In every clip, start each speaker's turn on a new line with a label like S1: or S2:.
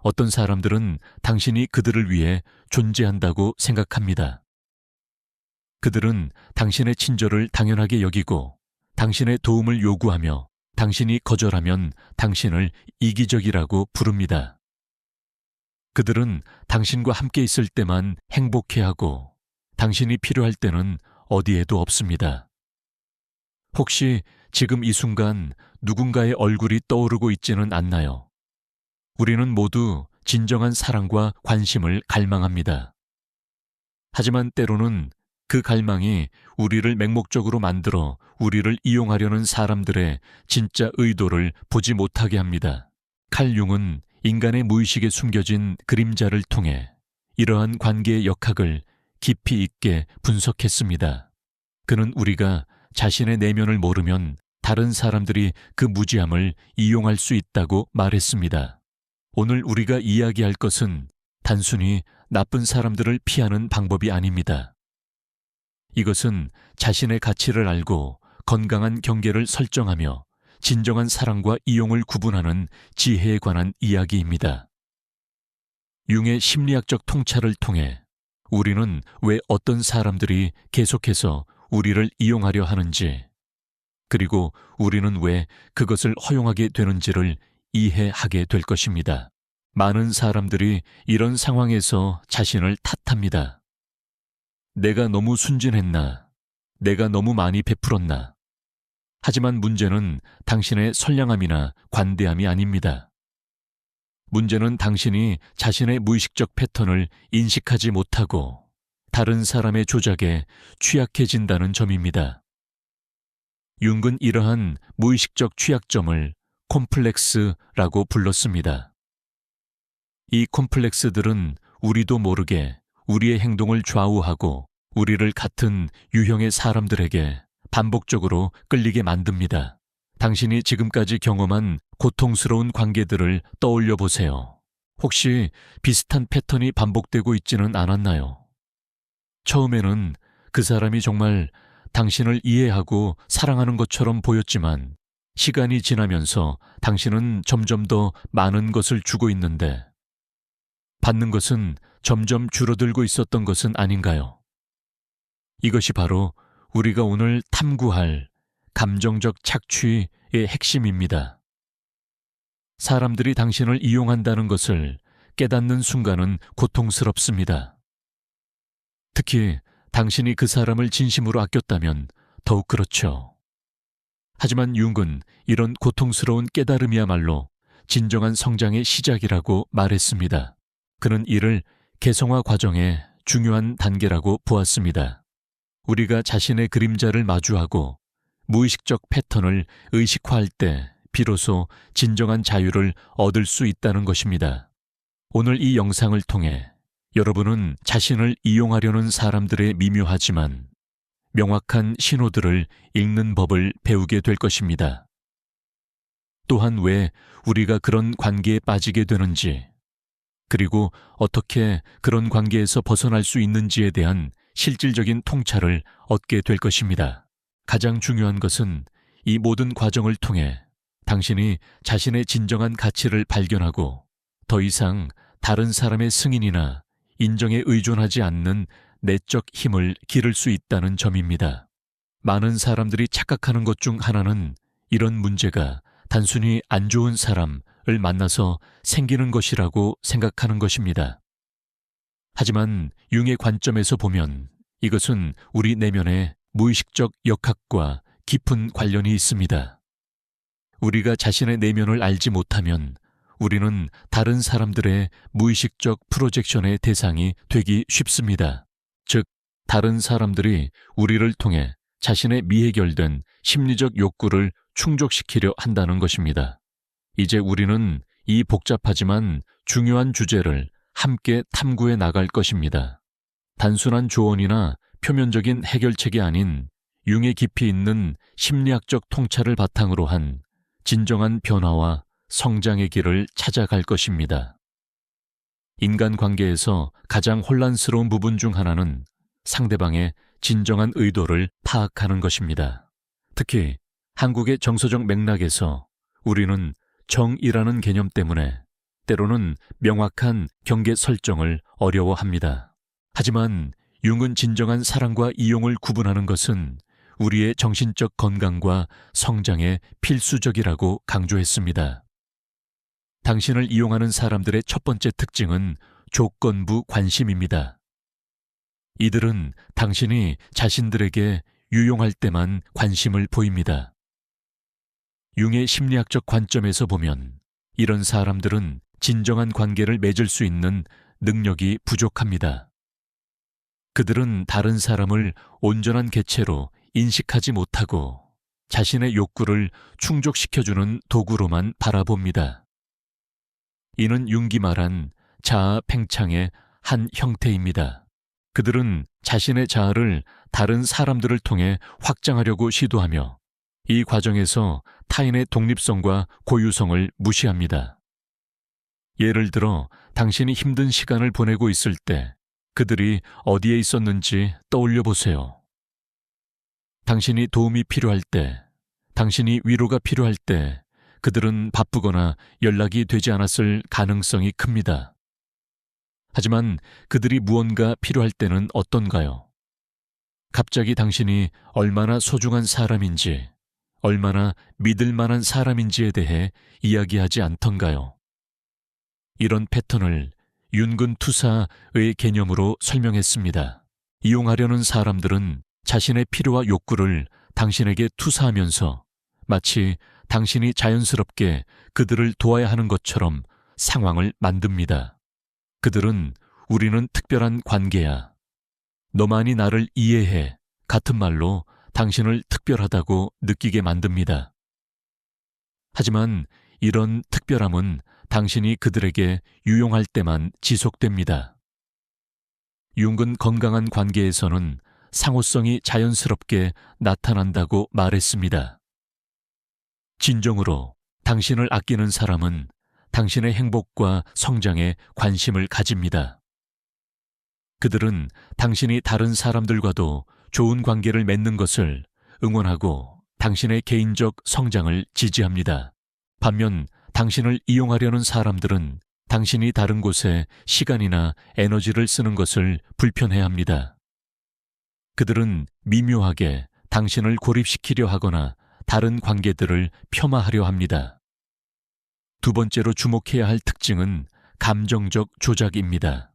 S1: 어떤 사람들은 당신이 그들을 위해 존재한다고 생각합니다. 그들은 당신의 친절을 당연하게 여기고 당신의 도움을 요구하며 당신이 거절하면 당신을 이기적이라고 부릅니다. 그들은 당신과 함께 있을 때만 행복해하고 당신이 필요할 때는 어디에도 없습니다. 혹시 지금 이 순간 누군가의 얼굴이 떠오르고 있지는 않나요? 우리는 모두 진정한 사랑과 관심을 갈망합니다. 하지만 때로는 그 갈망이 우리를 맹목적으로 만들어 우리를 이용하려는 사람들의 진짜 의도를 보지 못하게 합니다. 칼 융은 인간의 무의식에 숨겨진 그림자를 통해 이러한 관계의 역학을 깊이 있게 분석했습니다. 그는 우리가 자신의 내면을 모르면 다른 사람들이 그 무지함을 이용할 수 있다고 말했습니다. 오늘 우리가 이야기할 것은 단순히 나쁜 사람들을 피하는 방법이 아닙니다. 이것은 자신의 가치를 알고 건강한 경계를 설정하며 진정한 사랑과 이용을 구분하는 지혜에 관한 이야기입니다. 융의 심리학적 통찰을 통해 우리는 왜 어떤 사람들이 계속해서 우리를 이용하려 하는지, 그리고 우리는 왜 그것을 허용하게 되는지를 이해하게 될 것입니다. 많은 사람들이 이런 상황에서 자신을 탓합니다. 내가 너무 순진했나? 내가 너무 많이 베풀었나? 하지만 문제는 당신의 선량함이나 관대함이 아닙니다. 문제는 당신이 자신의 무의식적 패턴을 인식하지 못하고 다른 사람의 조작에 취약해진다는 점입니다. 융은 이러한 무의식적 취약점을 콤플렉스라고 불렀습니다. 이 콤플렉스들은 우리도 모르게 우리의 행동을 좌우하고 우리를 같은 유형의 사람들에게 반복적으로 끌리게 만듭니다. 당신이 지금까지 경험한 고통스러운 관계들을 떠올려 보세요. 혹시 비슷한 패턴이 반복되고 있지는 않았나요? 처음에는 그 사람이 정말 당신을 이해하고 사랑하는 것처럼 보였지만 시간이 지나면서 당신은 점점 더 많은 것을 주고 있는데 받는 것은 점점 줄어들고 있었던 것은 아닌가요? 이것이 바로 우리가 오늘 탐구할 감정적 착취의 핵심입니다. 사람들이 당신을 이용한다는 것을 깨닫는 순간은 고통스럽습니다. 특히 당신이 그 사람을 진심으로 아꼈다면 더욱 그렇죠. 하지만 융은 이런 고통스러운 깨달음이야말로 진정한 성장의 시작이라고 말했습니다. 그는 이를 개성화 과정의 중요한 단계라고 보았습니다. 우리가 자신의 그림자를 마주하고 무의식적 패턴을 의식화할 때 비로소 진정한 자유를 얻을 수 있다는 것입니다. 오늘 이 영상을 통해 여러분은 자신을 이용하려는 사람들의 미묘하지만 명확한 신호들을 읽는 법을 배우게 될 것입니다. 또한 왜 우리가 그런 관계에 빠지게 되는지, 그리고 어떻게 그런 관계에서 벗어날 수 있는지에 대한 실질적인 통찰을 얻게 될 것입니다. 가장 중요한 것은 이 모든 과정을 통해 당신이 자신의 진정한 가치를 발견하고 더 이상 다른 사람의 승인이나 인정에 의존하지 않는 내적 힘을 기를 수 있다는 점입니다. 많은 사람들이 착각하는 것 중 하나는 이런 문제가 단순히 안 좋은 사람을 만나서 생기는 것이라고 생각하는 것입니다. 하지만 융의 관점에서 보면 이것은 우리 내면의 무의식적 역학과 깊은 관련이 있습니다. 우리가 자신의 내면을 알지 못하면 우리는 다른 사람들의 무의식적 프로젝션의 대상이 되기 쉽습니다. 즉, 다른 사람들이 우리를 통해 자신의 미해결된 심리적 욕구를 충족시키려 한다는 것입니다. 이제 우리는 이 복잡하지만 중요한 주제를 함께 탐구해 나갈 것입니다. 단순한 조언이나 표면적인 해결책이 아닌 융의 깊이 있는 심리학적 통찰을 바탕으로 한 진정한 변화와 성장의 길을 찾아갈 것입니다. 인간관계에서 가장 혼란스러운 부분 중 하나는 상대방의 진정한 의도를 파악하는 것입니다. 특히 한국의 정서적 맥락에서 우리는 정이라는 개념 때문에 때로는 명확한 경계 설정을 어려워합니다. 하지만 융은 진정한 사랑과 이용을 구분하는 것은 우리의 정신적 건강과 성장에 필수적이라고 강조했습니다. 당신을 이용하는 사람들의 첫 번째 특징은 조건부 관심입니다. 이들은 당신이 자신들에게 유용할 때만 관심을 보입니다. 융의 심리학적 관점에서 보면 이런 사람들은 진정한 관계를 맺을 수 있는 능력이 부족합니다. 그들은 다른 사람을 온전한 개체로 인식하지 못하고 자신의 욕구를 충족시켜주는 도구로만 바라봅니다. 이는 융이 말한 자아 팽창의 한 형태입니다. 그들은 자신의 자아를 다른 사람들을 통해 확장하려고 시도하며 이 과정에서 타인의 독립성과 고유성을 무시합니다. 예를 들어 당신이 힘든 시간을 보내고 있을 때 그들이 어디에 있었는지 떠올려 보세요. 당신이 도움이 필요할 때, 당신이 위로가 필요할 때 그들은 바쁘거나 연락이 되지 않았을 가능성이 큽니다. 하지만 그들이 무언가 필요할 때는 어떤가요? 갑자기 당신이 얼마나 소중한 사람인지, 얼마나 믿을 만한 사람인지에 대해 이야기하지 않던가요? 이런 패턴을 윤근 투사의 개념으로 설명했습니다. 이용하려는 사람들은 자신의 필요와 욕구를 당신에게 투사하면서 마치 당신이 자연스럽게 그들을 도와야 하는 것처럼 상황을 만듭니다. 그들은 우리는 특별한 관계야, 너만이 나를 이해해 같은 말로 당신을 특별하다고 느끼게 만듭니다. 하지만 이런 특별함은 당신이 그들에게 유용할 때만 지속됩니다. 융은 건강한 관계에서는 상호성이 자연스럽게 나타난다고 말했습니다. 진정으로 당신을 아끼는 사람은 당신의 행복과 성장에 관심을 가집니다. 그들은 당신이 다른 사람들과도 좋은 관계를 맺는 것을 응원하고 당신의 개인적 성장을 지지합니다. 반면 당신을 이용하려는 사람들은 당신이 다른 곳에 시간이나 에너지를 쓰는 것을 불편해합니다. 그들은 미묘하게 당신을 고립시키려 하거나 다른 관계들을 폄하하려 합니다. 두 번째로 주목해야 할 특징은 감정적 조작입니다.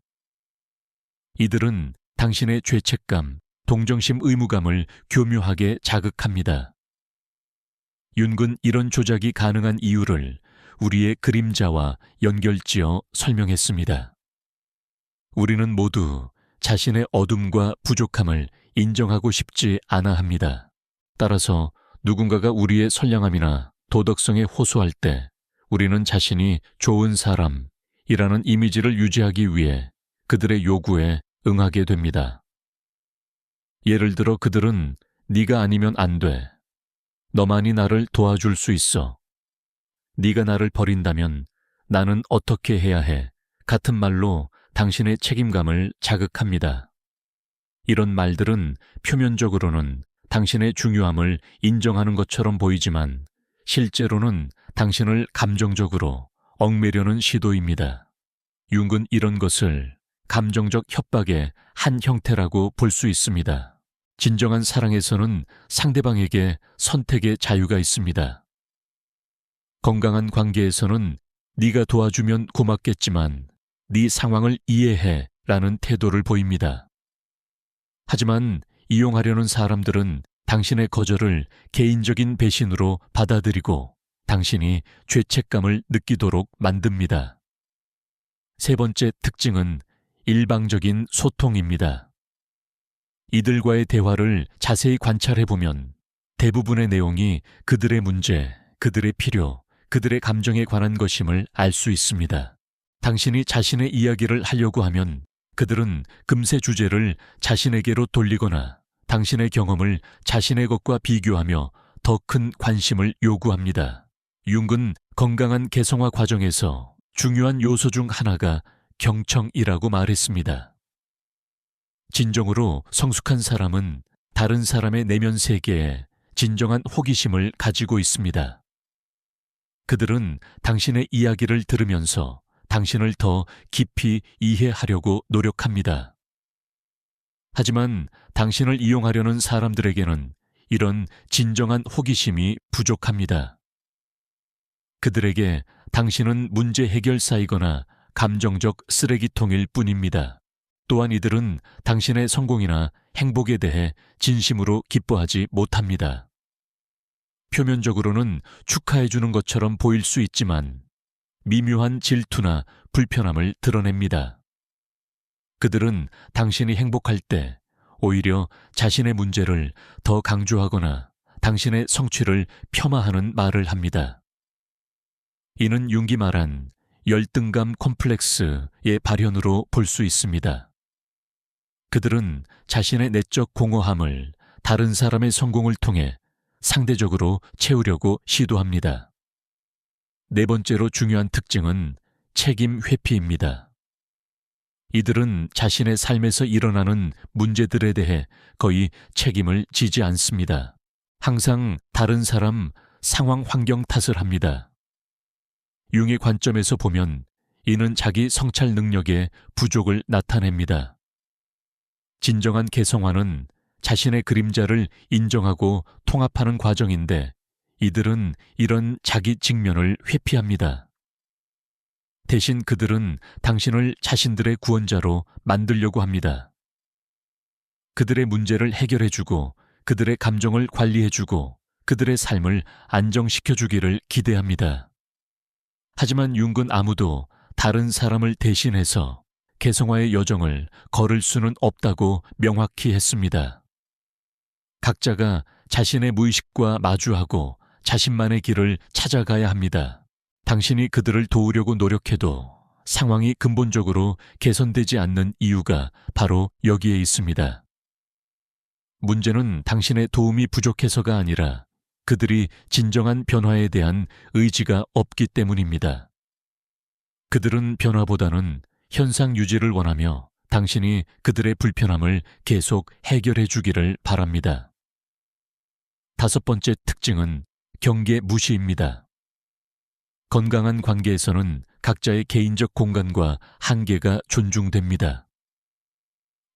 S1: 이들은 당신의 죄책감, 동정심 의무감을 교묘하게 자극합니다. 윤은 이런 조작이 가능한 이유를 우리의 그림자와 연결지어 설명했습니다. 우리는 모두 자신의 어둠과 부족함을 인정하고 싶지 않아 합니다. 따라서 누군가가 우리의 선량함이나 도덕성에 호소할 때 우리는 자신이 좋은 사람이라는 이미지를 유지하기 위해 그들의 요구에 응하게 됩니다. 예를 들어 그들은 네가 아니면 안 돼. 너만이 나를 도와줄 수 있어. 네가 나를 버린다면 나는 어떻게 해야 해? 같은 말로 당신의 책임감을 자극합니다. 이런 말들은 표면적으로는 당신의 중요함을 인정하는 것처럼 보이지만 실제로는 당신을 감정적으로 얽매려는 시도입니다. 융은 이런 것을 감정적 협박의 한 형태라고 볼 수 있습니다. 진정한 사랑에서는 상대방에게 선택의 자유가 있습니다. 건강한 관계에서는 네가 도와주면 고맙겠지만 네 상황을 이해해 라는 태도를 보입니다. 하지만 이용하려는 사람들은 당신의 거절을 개인적인 배신으로 받아들이고 당신이 죄책감을 느끼도록 만듭니다. 세 번째 특징은 일방적인 소통입니다. 이들과의 대화를 자세히 관찰해보면 대부분의 내용이 그들의 문제, 그들의 필요, 그들의 감정에 관한 것임을 알 수 있습니다. 당신이 자신의 이야기를 하려고 하면 그들은 금세 주제를 자신에게로 돌리거나 당신의 경험을 자신의 것과 비교하며 더 큰 관심을 요구합니다. 융은 건강한 개성화 과정에서 중요한 요소 중 하나가 경청이라고 말했습니다. 진정으로 성숙한 사람은 다른 사람의 내면 세계에 진정한 호기심을 가지고 있습니다. 그들은 당신의 이야기를 들으면서 당신을 더 깊이 이해하려고 노력합니다. 하지만 당신을 이용하려는 사람들에게는 이런 진정한 호기심이 부족합니다. 그들에게 당신은 문제 해결사이거나 감정적 쓰레기통일 뿐입니다. 또한 이들은 당신의 성공이나 행복에 대해 진심으로 기뻐하지 못합니다. 표면적으로는 축하해주는 것처럼 보일 수 있지만 미묘한 질투나 불편함을 드러냅니다. 그들은 당신이 행복할 때 오히려 자신의 문제를 더 강조하거나 당신의 성취를 폄하하는 말을 합니다. 이는 융기 말한 열등감 콤플렉스의 발현으로 볼 수 있습니다. 그들은 자신의 내적 공허함을 다른 사람의 성공을 통해 상대적으로 채우려고 시도합니다. 네 번째로 중요한 특징은 책임 회피입니다. 이들은 자신의 삶에서 일어나는 문제들에 대해 거의 책임을 지지 않습니다. 항상 다른 사람, 상황, 환경 탓을 합니다. 융의 관점에서 보면 이는 자기 성찰 능력의 부족을 나타냅니다. 진정한 개성화는 자신의 그림자를 인정하고 통합하는 과정인데 이들은 이런 자기 직면을 회피합니다. 대신 그들은 당신을 자신들의 구원자로 만들려고 합니다. 그들의 문제를 해결해주고 그들의 감정을 관리해주고 그들의 삶을 안정시켜주기를 기대합니다. 하지만 융은 아무도 다른 사람을 대신해서 개성화의 여정을 걸을 수는 없다고 명확히 했습니다. 각자가 자신의 무의식과 마주하고 자신만의 길을 찾아가야 합니다. 당신이 그들을 도우려고 노력해도 상황이 근본적으로 개선되지 않는 이유가 바로 여기에 있습니다. 문제는 당신의 도움이 부족해서가 아니라 그들이 진정한 변화에 대한 의지가 없기 때문입니다. 그들은 변화보다는 현상 유지를 원하며 당신이 그들의 불편함을 계속 해결해 주기를 바랍니다. 다섯 번째 특징은 경계 무시입니다. 건강한 관계에서는 각자의 개인적 공간과 한계가 존중됩니다.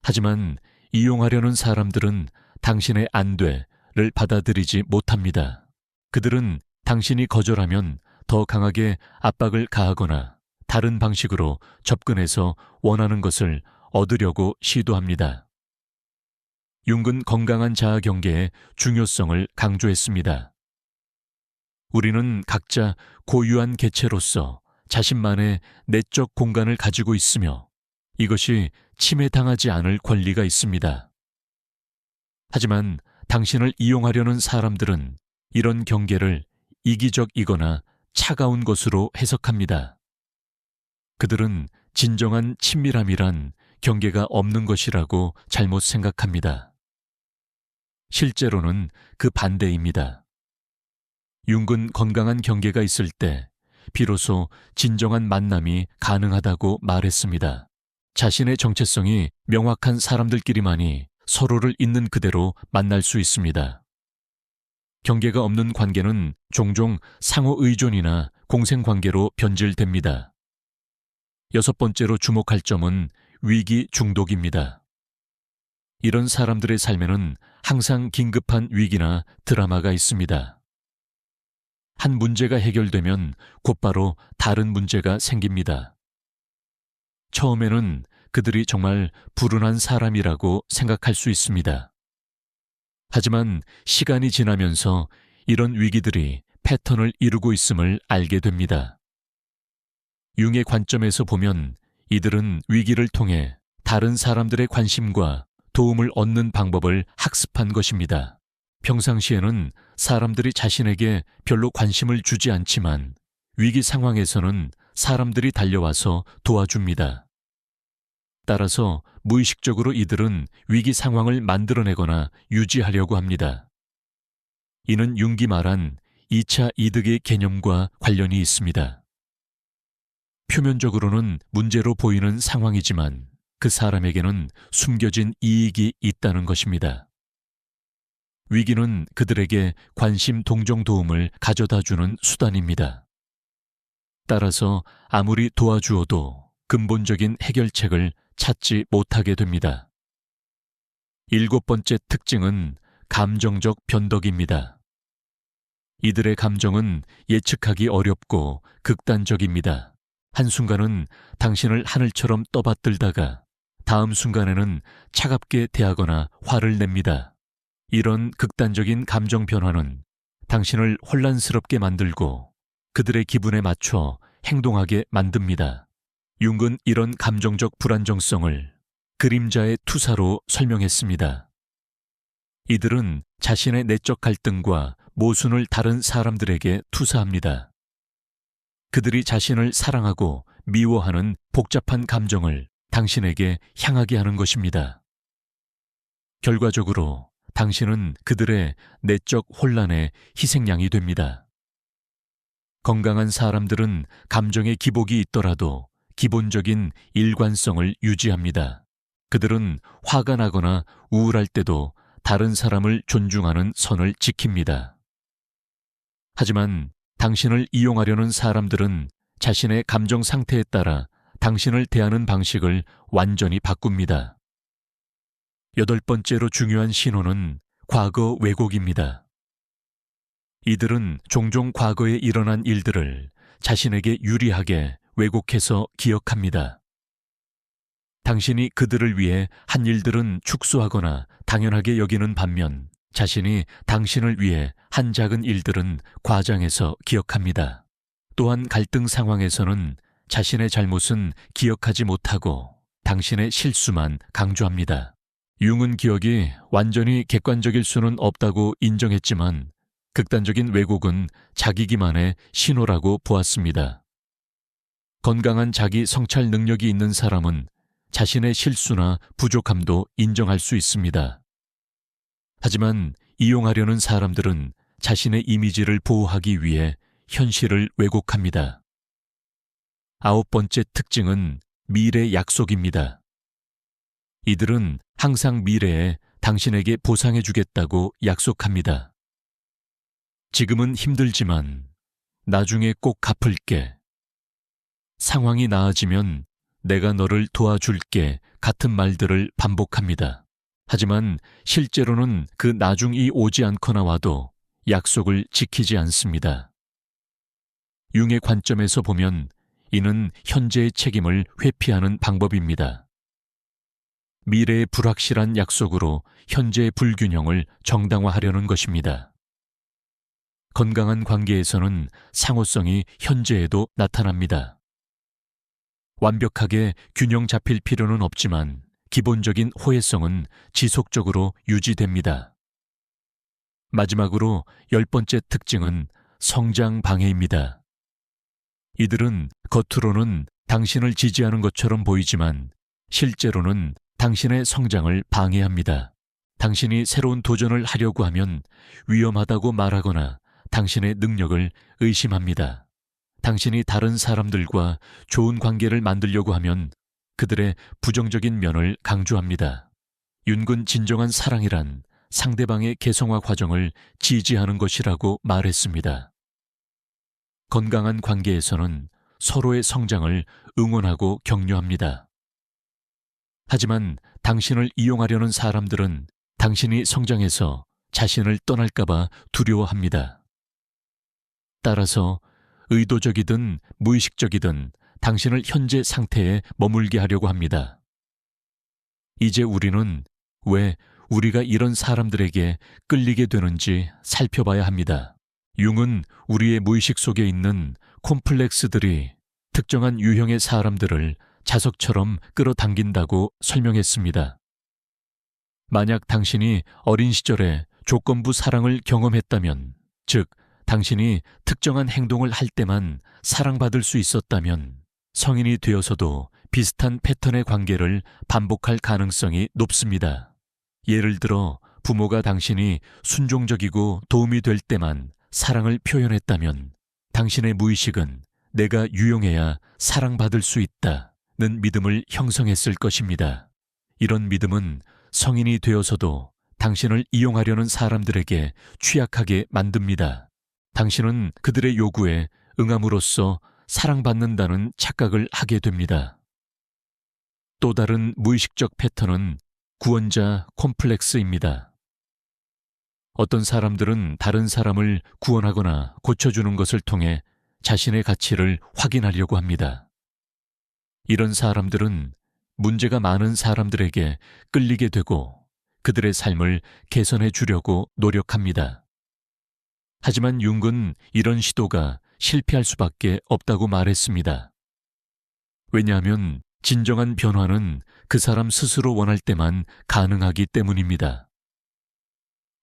S1: 하지만 이용하려는 사람들은 당신의 안 돼를 받아들이지 못합니다. 그들은 당신이 거절하면 더 강하게 압박을 가하거나 다른 방식으로 접근해서 원하는 것을 얻으려고 시도합니다. 융은 건강한 자아 경계의 중요성을 강조했습니다. 우리는 각자 고유한 개체로서 자신만의 내적 공간을 가지고 있으며 이것이 침해당하지 않을 권리가 있습니다. 하지만 당신을 이용하려는 사람들은 이런 경계를 이기적이거나 차가운 것으로 해석합니다. 그들은 진정한 친밀함이란 경계가 없는 것이라고 잘못 생각합니다. 실제로는 그 반대입니다. 융은 건강한 경계가 있을 때 비로소 진정한 만남이 가능하다고 말했습니다. 자신의 정체성이 명확한 사람들끼리만이 서로를 있는 그대로 만날 수 있습니다. 경계가 없는 관계는 종종 상호 의존이나 공생관계로 변질됩니다. 여섯 번째로 주목할 점은 위기 중독입니다. 이런 사람들의 삶에는 항상 긴급한 위기나 드라마가 있습니다. 한 문제가 해결되면 곧바로 다른 문제가 생깁니다. 처음에는 그들이 정말 불운한 사람이라고 생각할 수 있습니다. 하지만 시간이 지나면서 이런 위기들이 패턴을 이루고 있음을 알게 됩니다. 융의 관점에서 보면 이들은 위기를 통해 다른 사람들의 관심과 도움을 얻는 방법을 학습한 것입니다. 평상시에는 사람들이 자신에게 별로 관심을 주지 않지만 위기 상황에서는 사람들이 달려와서 도와줍니다. 따라서 무의식적으로 이들은 위기 상황을 만들어내거나 유지하려고 합니다. 이는 융이 말한 2차 이득의 개념과 관련이 있습니다. 표면적으로는 문제로 보이는 상황이지만 그 사람에게는 숨겨진 이익이 있다는 것입니다. 위기는 그들에게 관심, 동정, 도움을 가져다주는 수단입니다. 따라서 아무리 도와주어도 근본적인 해결책을 찾지 못하게 됩니다. 7번째 특징은 감정적 변덕입니다. 이들의 감정은 예측하기 어렵고 극단적입니다. 한순간은 당신을 하늘처럼 떠받들다가 다음 순간에는 차갑게 대하거나 화를 냅니다. 이런 극단적인 감정 변화는 당신을 혼란스럽게 만들고 그들의 기분에 맞춰 행동하게 만듭니다. 융은 이런 감정적 불안정성을 그림자의 투사로 설명했습니다. 이들은 자신의 내적 갈등과 모순을 다른 사람들에게 투사합니다. 그들이 자신을 사랑하고 미워하는 복잡한 감정을 당신에게 향하게 하는 것입니다. 결과적으로 당신은 그들의 내적 혼란의 희생양이 됩니다. 건강한 사람들은 감정의 기복이 있더라도 기본적인 일관성을 유지합니다. 그들은 화가 나거나 우울할 때도 다른 사람을 존중하는 선을 지킵니다. 하지만 당신을 이용하려는 사람들은 자신의 감정 상태에 따라 당신을 대하는 방식을 완전히 바꿉니다. 8번째로 중요한 신호는 과거 왜곡입니다. 이들은 종종 과거에 일어난 일들을 자신에게 유리하게 왜곡해서 기억합니다. 당신이 그들을 위해 한 일들은 축소하거나 당연하게 여기는 반면 자신이 당신을 위해 한 작은 일들은 과장해서 기억합니다. 또한 갈등 상황에서는 자신의 잘못은 기억하지 못하고 당신의 실수만 강조합니다. 융은 기억이 완전히 객관적일 수는 없다고 인정했지만 극단적인 왜곡은 자기 기만의 신호라고 보았습니다. 건강한 자기 성찰 능력이 있는 사람은 자신의 실수나 부족함도 인정할 수 있습니다. 하지만 이용하려는 사람들은 자신의 이미지를 보호하기 위해 현실을 왜곡합니다. 9번째 특징은 미래 약속입니다. 이들은 항상 미래에 당신에게 보상해주겠다고 약속합니다. 지금은 힘들지만 나중에 꼭 갚을게. 상황이 나아지면 내가 너를 도와줄게 같은 말들을 반복합니다. 하지만 실제로는 그 나중이 오지 않거나 와도 약속을 지키지 않습니다. 융의 관점에서 보면 이는 현재의 책임을 회피하는 방법입니다. 미래의 불확실한 약속으로 현재의 불균형을 정당화하려는 것입니다. 건강한 관계에서는 상호성이 현재에도 나타납니다. 완벽하게 균형 잡힐 필요는 없지만 기본적인 호혜성은 지속적으로 유지됩니다. 마지막으로 10번째 특징은 성장 방해입니다. 이들은 겉으로는 당신을 지지하는 것처럼 보이지만 실제로는 당신의 성장을 방해합니다. 당신이 새로운 도전을 하려고 하면 위험하다고 말하거나 당신의 능력을 의심합니다. 당신이 다른 사람들과 좋은 관계를 만들려고 하면 그들의 부정적인 면을 강조합니다. 융은 진정한 사랑이란 상대방의 개성화 과정을 지지하는 것이라고 말했습니다. 건강한 관계에서는 서로의 성장을 응원하고 격려합니다. 하지만 당신을 이용하려는 사람들은 당신이 성장해서 자신을 떠날까봐 두려워합니다. 따라서 의도적이든 무의식적이든 당신을 현재 상태에 머물게 하려고 합니다. 이제 우리는 왜 우리가 이런 사람들에게 끌리게 되는지 살펴봐야 합니다. 융은 우리의 무의식 속에 있는 콤플렉스들이 특정한 유형의 사람들을 자석처럼 끌어당긴다고 설명했습니다. 만약 당신이 어린 시절에 조건부 사랑을 경험했다면, 즉, 당신이 특정한 행동을 할 때만 사랑받을 수 있었다면 성인이 되어서도 비슷한 패턴의 관계를 반복할 가능성이 높습니다. 예를 들어 부모가 당신이 순종적이고 도움이 될 때만 사랑을 표현했다면 당신의 무의식은 내가 유용해야 사랑받을 수 있다는 믿음을 형성했을 것입니다. 이런 믿음은 성인이 되어서도 당신을 이용하려는 사람들에게 취약하게 만듭니다. 당신은 그들의 요구에 응함으로써 사랑받는다는 착각을 하게 됩니다. 또 다른 무의식적 패턴은 구원자 콤플렉스입니다. 어떤 사람들은 다른 사람을 구원하거나 고쳐주는 것을 통해 자신의 가치를 확인하려고 합니다. 이런 사람들은 문제가 많은 사람들에게 끌리게 되고 그들의 삶을 개선해 주려고 노력합니다. 하지만 융은 이런 시도가 실패할 수밖에 없다고 말했습니다. 왜냐하면 진정한 변화는 그 사람 스스로 원할 때만 가능하기 때문입니다.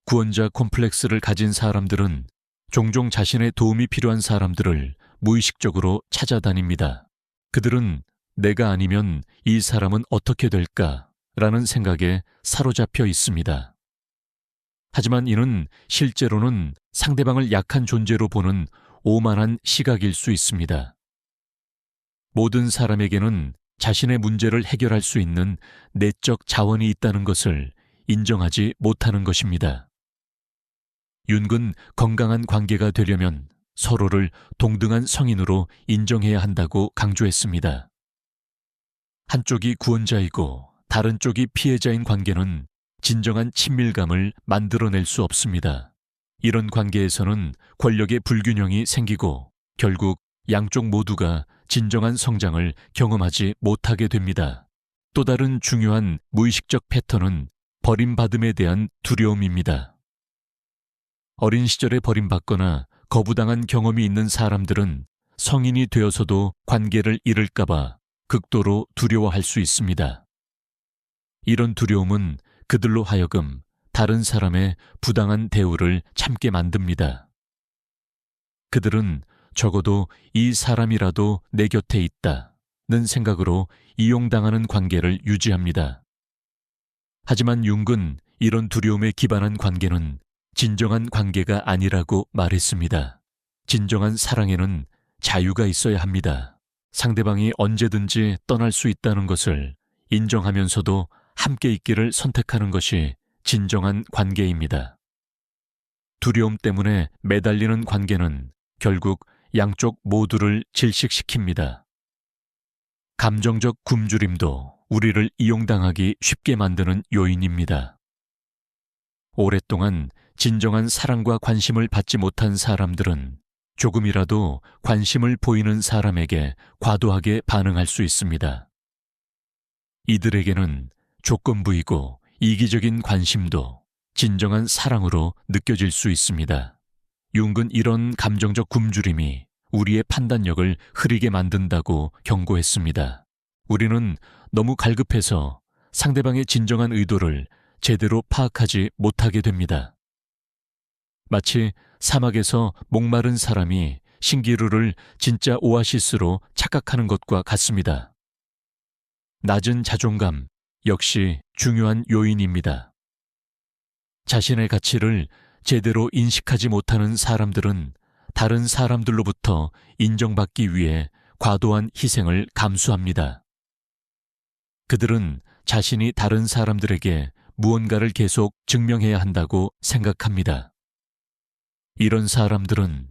S1: 구원자 콤플렉스를 가진 사람들은 종종 자신의 도움이 필요한 사람들을 무의식적으로 찾아다닙니다. 그들은 내가 아니면 이 사람은 어떻게 될까? 라는 생각에 사로잡혀 있습니다. 하지만 이는 실제로는 상대방을 약한 존재로 보는 오만한 시각일 수 있습니다. 모든 사람에게는 자신의 문제를 해결할 수 있는 내적 자원이 있다는 것을 인정하지 못하는 것입니다. 융은 건강한 관계가 되려면 서로를 동등한 성인으로 인정해야 한다고 강조했습니다. 한쪽이 구원자이고 다른 쪽이 피해자인 관계는 진정한 친밀감을 만들어낼 수 없습니다. 이런 관계에서는 권력의 불균형이 생기고 결국 양쪽 모두가 진정한 성장을 경험하지 못하게 됩니다. 또 다른 중요한 무의식적 패턴은 버림받음에 대한 두려움입니다. 어린 시절에 버림받거나 거부당한 경험이 있는 사람들은 성인이 되어서도 관계를 잃을까봐 극도로 두려워할 수 있습니다. 이런 두려움은 그들로 하여금 다른 사람의 부당한 대우를 참게 만듭니다. 그들은 적어도 이 사람이라도 내 곁에 있다는 생각으로 이용당하는 관계를 유지합니다. 하지만 융은 이런 두려움에 기반한 관계는 진정한 관계가 아니라고 말했습니다. 진정한 사랑에는 자유가 있어야 합니다. 상대방이 언제든지 떠날 수 있다는 것을 인정하면서도 함께 있기를 선택하는 것이 진정한 관계입니다. 두려움 때문에 매달리는 관계는 결국 양쪽 모두를 질식시킵니다. 감정적 굶주림도 우리를 이용당하기 쉽게 만드는 요인입니다. 오랫동안 진정한 사랑과 관심을 받지 못한 사람들은 조금이라도 관심을 보이는 사람에게 과도하게 반응할 수 있습니다. 이들에게는 조건부이고 이기적인 관심도 진정한 사랑으로 느껴질 수 있습니다. 융은 이런 감정적 굶주림이 우리의 판단력을 흐리게 만든다고 경고했습니다. 우리는 너무 갈급해서 상대방의 진정한 의도를 제대로 파악하지 못하게 됩니다. 마치 사막에서 목마른 사람이 신기루를 진짜 오아시스로 착각하는 것과 같습니다. 낮은 자존감 역시 중요한 요인입니다. 자신의 가치를 제대로 인식하지 못하는 사람들은 다른 사람들로부터 인정받기 위해 과도한 희생을 감수합니다. 그들은 자신이 다른 사람들에게 무언가를 계속 증명해야 한다고 생각합니다. 이런 사람들은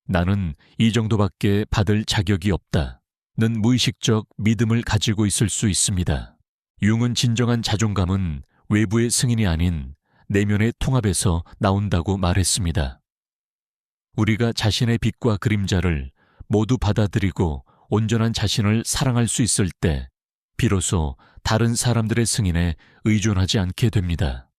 S1: 나는 이 정도밖에 받을 자격이 없다는 무의식적 믿음을 가지고 있을 수 있습니다. 융은 진정한 자존감은 외부의 승인이 아닌 내면의 통합에서 나온다고 말했습니다. 우리가 자신의 빛과 그림자를 모두 받아들이고 온전한 자신을 사랑할 수 있을 때 비로소 다른 사람들의 승인에 의존하지 않게 됩니다.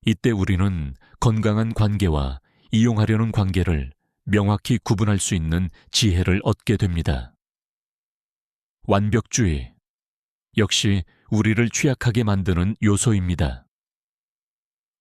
S1: 이때 우리는 건강한 관계와 이용하려는 관계를 명확히 구분할 수 있는 지혜를 얻게 됩니다. 완벽주의 역시 우리를 취약하게 만드는 요소입니다.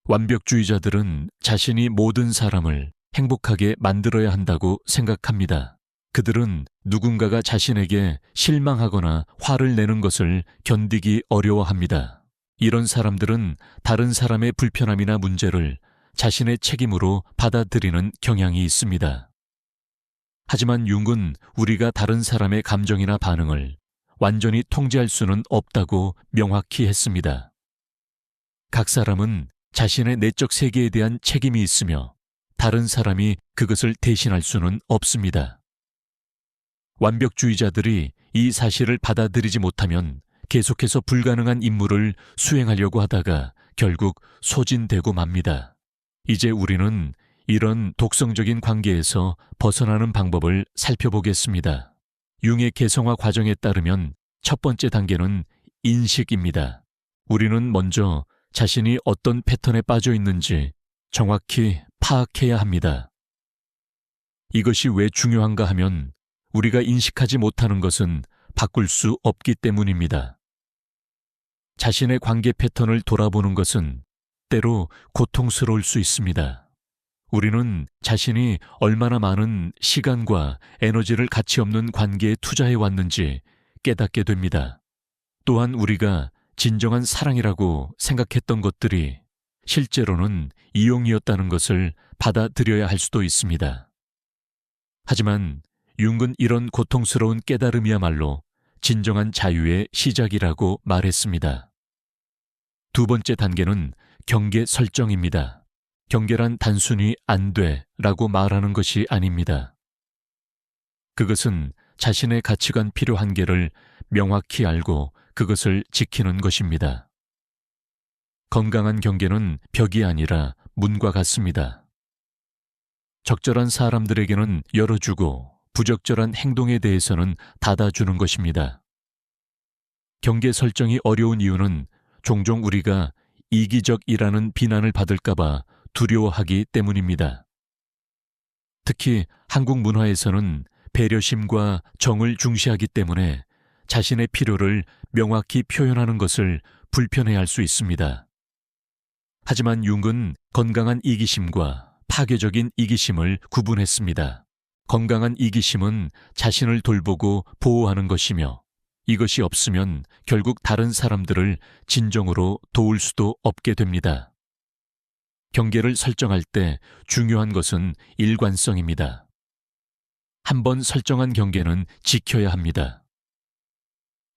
S1: 완벽주의자들은 자신이 모든 사람을 행복하게 만들어야 한다고 생각합니다. 그들은 누군가가 자신에게 실망하거나 화를 내는 것을 견디기 어려워합니다. 이런 사람들은 다른 사람의 불편함이나 문제를 자신의 책임으로 받아들이는 경향이 있습니다. 하지만 융은 우리가 다른 사람의 감정이나 반응을 완전히 통제할 수는 없다고 명확히 했습니다. 각 사람은 자신의 내적 세계에 대한 책임이 있으며 다른 사람이 그것을 대신할 수는 없습니다. 완벽주의자들이 이 사실을 받아들이지 못하면 계속해서 불가능한 임무를 수행하려고 하다가 결국 소진되고 맙니다. 이제 우리는 이런 독성적인 관계에서 벗어나는 방법을 살펴보겠습니다. 융의 개성화 과정에 따르면 첫 번째 단계는 인식입니다. 우리는 먼저 자신이 어떤 패턴에 빠져 있는지 정확히 파악해야 합니다. 이것이 왜 중요한가 하면 우리가 인식하지 못하는 것은 바꿀 수 없기 때문입니다. 자신의 관계 패턴을 돌아보는 것은 때로 고통스러울 수 있습니다. 우리는 자신이 얼마나 많은 시간과 에너지를 가치 없는 관계에 투자해 왔는지 깨닫게 됩니다. 또한 우리가 진정한 사랑이라고 생각했던 것들이 실제로는 이용이었다는 것을 받아들여야 할 수도 있습니다. 하지만 융은 이런 고통스러운 깨달음이야말로 진정한 자유의 시작이라고 말했습니다. 두 번째 단계는 경계 설정입니다. 경계란 단순히 안 돼라고 말하는 것이 아닙니다. 그것은 자신의 가치관 필요 한계를 명확히 알고 그것을 지키는 것입니다. 건강한 경계는 벽이 아니라 문과 같습니다. 적절한 사람들에게는 열어주고 부적절한 행동에 대해서는 닫아주는 것입니다. 경계 설정이 어려운 이유는 종종 우리가 이기적이라는 비난을 받을까봐 두려워하기 때문입니다. 특히 한국 문화에서는 배려심과 정을 중시하기 때문에 자신의 필요를 명확히 표현하는 것을 불편해할 수 있습니다. 하지만 융은 건강한 이기심과 파괴적인 이기심을 구분했습니다. 건강한 이기심은 자신을 돌보고 보호하는 것이며 이것이 없으면 결국 다른 사람들을 진정으로 도울 수도 없게 됩니다. 경계를 설정할 때 중요한 것은 일관성입니다. 한번 설정한 경계는 지켜야 합니다.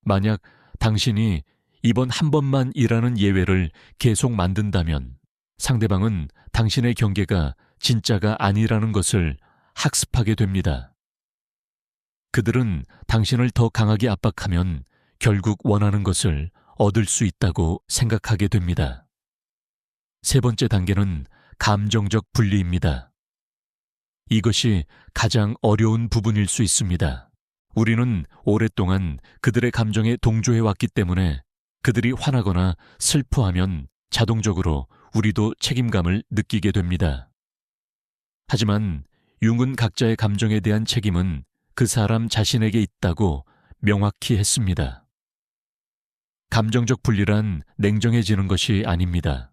S1: 만약 당신이 이번 한 번만이라는 예외를 계속 만든다면 상대방은 당신의 경계가 진짜가 아니라는 것을 학습하게 됩니다. 그들은 당신을 더 강하게 압박하면 결국 원하는 것을 얻을 수 있다고 생각하게 됩니다. 세 번째 단계는 감정적 분리입니다. 이것이 가장 어려운 부분일 수 있습니다. 우리는 오랫동안 그들의 감정에 동조해 왔기 때문에 그들이 화나거나 슬퍼하면 자동적으로 우리도 책임감을 느끼게 됩니다. 하지만 융은 각자의 감정에 대한 책임은 그 사람 자신에게 있다고 명확히 했습니다. 감정적 분리란 냉정해지는 것이 아닙니다.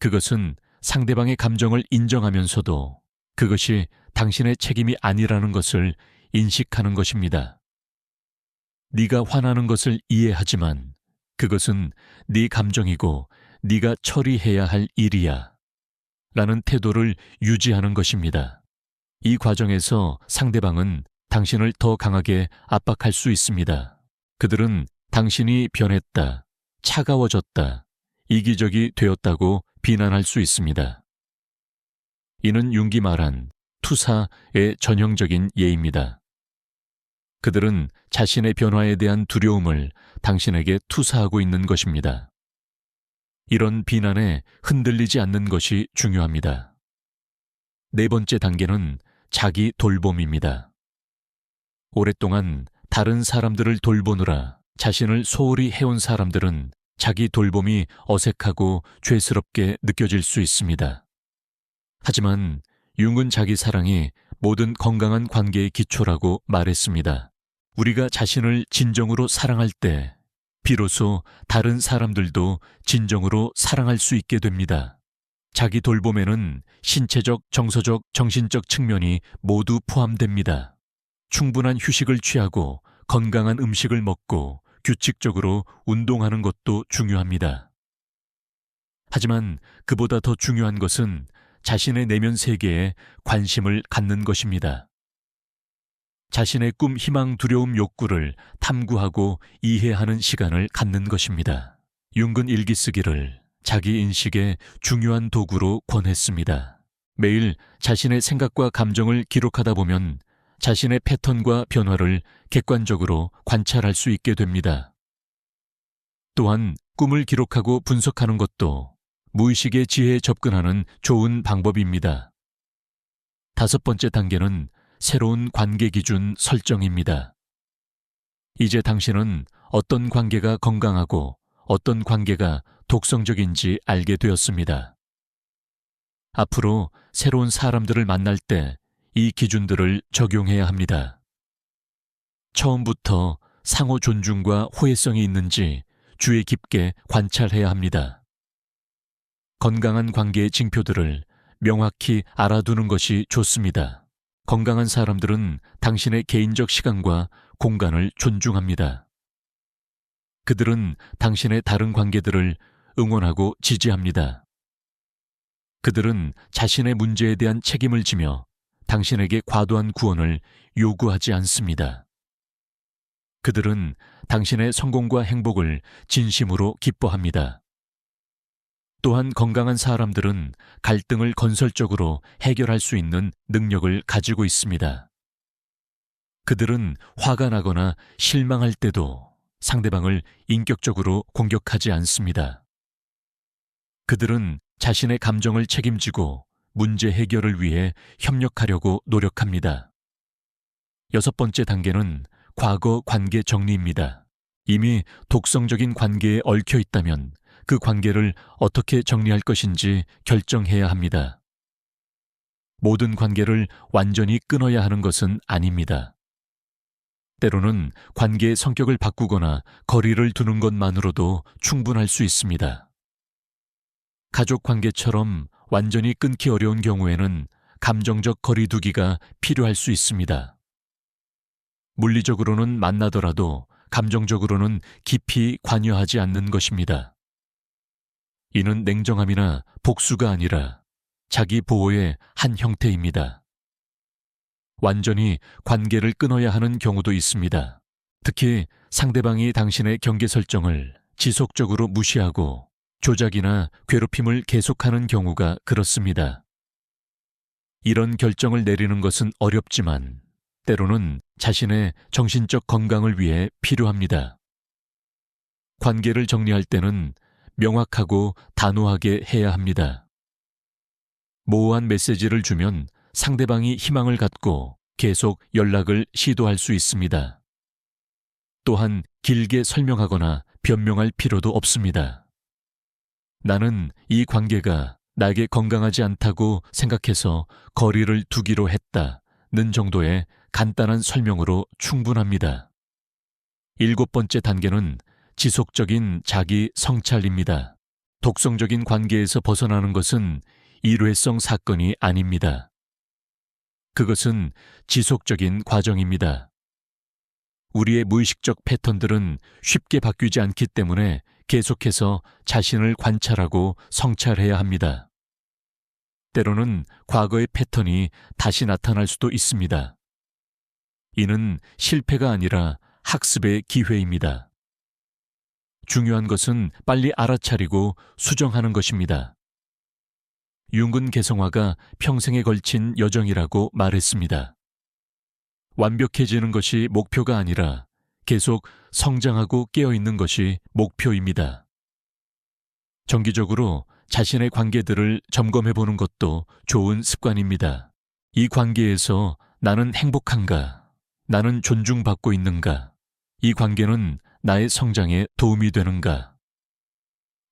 S1: 그것은 상대방의 감정을 인정하면서도 그것이 당신의 책임이 아니라는 것을 인식하는 것입니다. 네가 화나는 것을 이해하지만 그것은 네 감정이고 네가 처리해야 할 일이야 라는 태도를 유지하는 것입니다. 이 과정에서 상대방은 당신을 더 강하게 압박할 수 있습니다. 그들은 당신이 변했다, 차가워졌다, 이기적이 되었다고 비난할 수 있습니다. 이는 융이 말한 투사의 전형적인 예입니다. 그들은 자신의 변화에 대한 두려움을 당신에게 투사하고 있는 것입니다. 이런 비난에 흔들리지 않는 것이 중요합니다. 네 번째 단계는 자기 돌봄입니다. 오랫동안 다른 사람들을 돌보느라 자신을 소홀히 해온 사람들은 자기 돌봄이 어색하고 죄스럽게 느껴질 수 있습니다. 하지만 융은 자기 사랑이 모든 건강한 관계의 기초라고 말했습니다. 우리가 자신을 진정으로 사랑할 때 비로소 다른 사람들도 진정으로 사랑할 수 있게 됩니다. 자기 돌봄에는 신체적, 정서적, 정신적 측면이 모두 포함됩니다. 충분한 휴식을 취하고 건강한 음식을 먹고 규칙적으로 운동하는 것도 중요합니다. 하지만 그보다 더 중요한 것은 자신의 내면 세계에 관심을 갖는 것입니다. 자신의 꿈, 희망, 두려움, 욕구를 탐구하고 이해하는 시간을 갖는 것입니다. 융은 일기 쓰기를 자기 인식의 중요한 도구로 권했습니다. 매일 자신의 생각과 감정을 기록하다 보면 자신의 패턴과 변화를 객관적으로 관찰할 수 있게 됩니다. 또한 꿈을 기록하고 분석하는 것도 무의식의 지혜에 접근하는 좋은 방법입니다. 5번째 단계는 새로운 관계 기준 설정입니다. 이제 당신은 어떤 관계가 건강하고 어떤 관계가 독성적인지 알게 되었습니다. 앞으로 새로운 사람들을 만날 때 이 기준들을 적용해야 합니다. 처음부터 상호 존중과 호혜성이 있는지 주의 깊게 관찰해야 합니다. 건강한 관계의 징표들을 명확히 알아두는 것이 좋습니다. 건강한 사람들은 당신의 개인적 시간과 공간을 존중합니다. 그들은 당신의 다른 관계들을 응원하고 지지합니다. 그들은 자신의 문제에 대한 책임을 지며 당신에게 과도한 구원을 요구하지 않습니다. 그들은 당신의 성공과 행복을 진심으로 기뻐합니다. 또한 건강한 사람들은 갈등을 건설적으로 해결할 수 있는 능력을 가지고 있습니다. 그들은 화가 나거나 실망할 때도 상대방을 인격적으로 공격하지 않습니다. 그들은 자신의 감정을 책임지고 문제 해결을 위해 협력하려고 노력합니다. 6번째 단계는 과거 관계 정리입니다. 이미 독성적인 관계에 얽혀 있다면 그 관계를 어떻게 정리할 것인지 결정해야 합니다. 모든 관계를 완전히 끊어야 하는 것은 아닙니다. 때로는 관계의 성격을 바꾸거나 거리를 두는 것만으로도 충분할 수 있습니다. 가족 관계처럼 완전히 끊기 어려운 경우에는 감정적 거리두기가 필요할 수 있습니다. 물리적으로는 만나더라도 감정적으로는 깊이 관여하지 않는 것입니다. 이는 냉정함이나 복수가 아니라 자기 보호의 한 형태입니다. 완전히 관계를 끊어야 하는 경우도 있습니다. 특히 상대방이 당신의 경계 설정을 지속적으로 무시하고 조작이나 괴롭힘을 계속하는 경우가 그렇습니다. 이런 결정을 내리는 것은 어렵지만 때로는 자신의 정신적 건강을 위해 필요합니다. 관계를 정리할 때는 명확하고 단호하게 해야 합니다. 모호한 메시지를 주면 상대방이 희망을 갖고 계속 연락을 시도할 수 있습니다. 또한 길게 설명하거나 변명할 필요도 없습니다. 나는 이 관계가 나에게 건강하지 않다고 생각해서 거리를 두기로 했다는 정도의 간단한 설명으로 충분합니다. 7번째 단계는 지속적인 자기 성찰입니다. 독성적인 관계에서 벗어나는 것은 일회성 사건이 아닙니다. 그것은 지속적인 과정입니다. 우리의 무의식적 패턴들은 쉽게 바뀌지 않기 때문에 계속해서 자신을 관찰하고 성찰해야 합니다. 때로는 과거의 패턴이 다시 나타날 수도 있습니다. 이는 실패가 아니라 학습의 기회입니다. 중요한 것은 빨리 알아차리고 수정하는 것입니다. 융근 개성화가 평생에 걸친 여정이라고 말했습니다. 완벽해지는 것이 목표가 아니라 계속 성장하고 깨어있는 것이 목표입니다. 정기적으로 자신의 관계들을 점검해보는 것도 좋은 습관입니다. 이 관계에서 나는 행복한가? 나는 존중받고 있는가? 이 관계는 나의 성장에 도움이 되는가?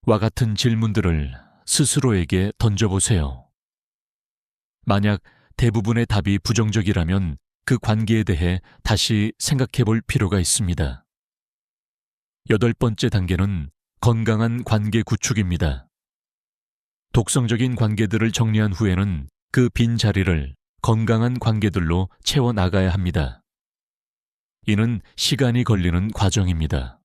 S1: 와 같은 질문들을 스스로에게 던져보세요. 만약 대부분의 답이 부정적이라면 그 관계에 대해 다시 생각해 볼 필요가 있습니다. 8번째 단계는 건강한 관계 구축입니다. 독성적인 관계들을 정리한 후에는 그 빈 자리를 건강한 관계들로 채워나가야 합니다. 이는 시간이 걸리는 과정입니다.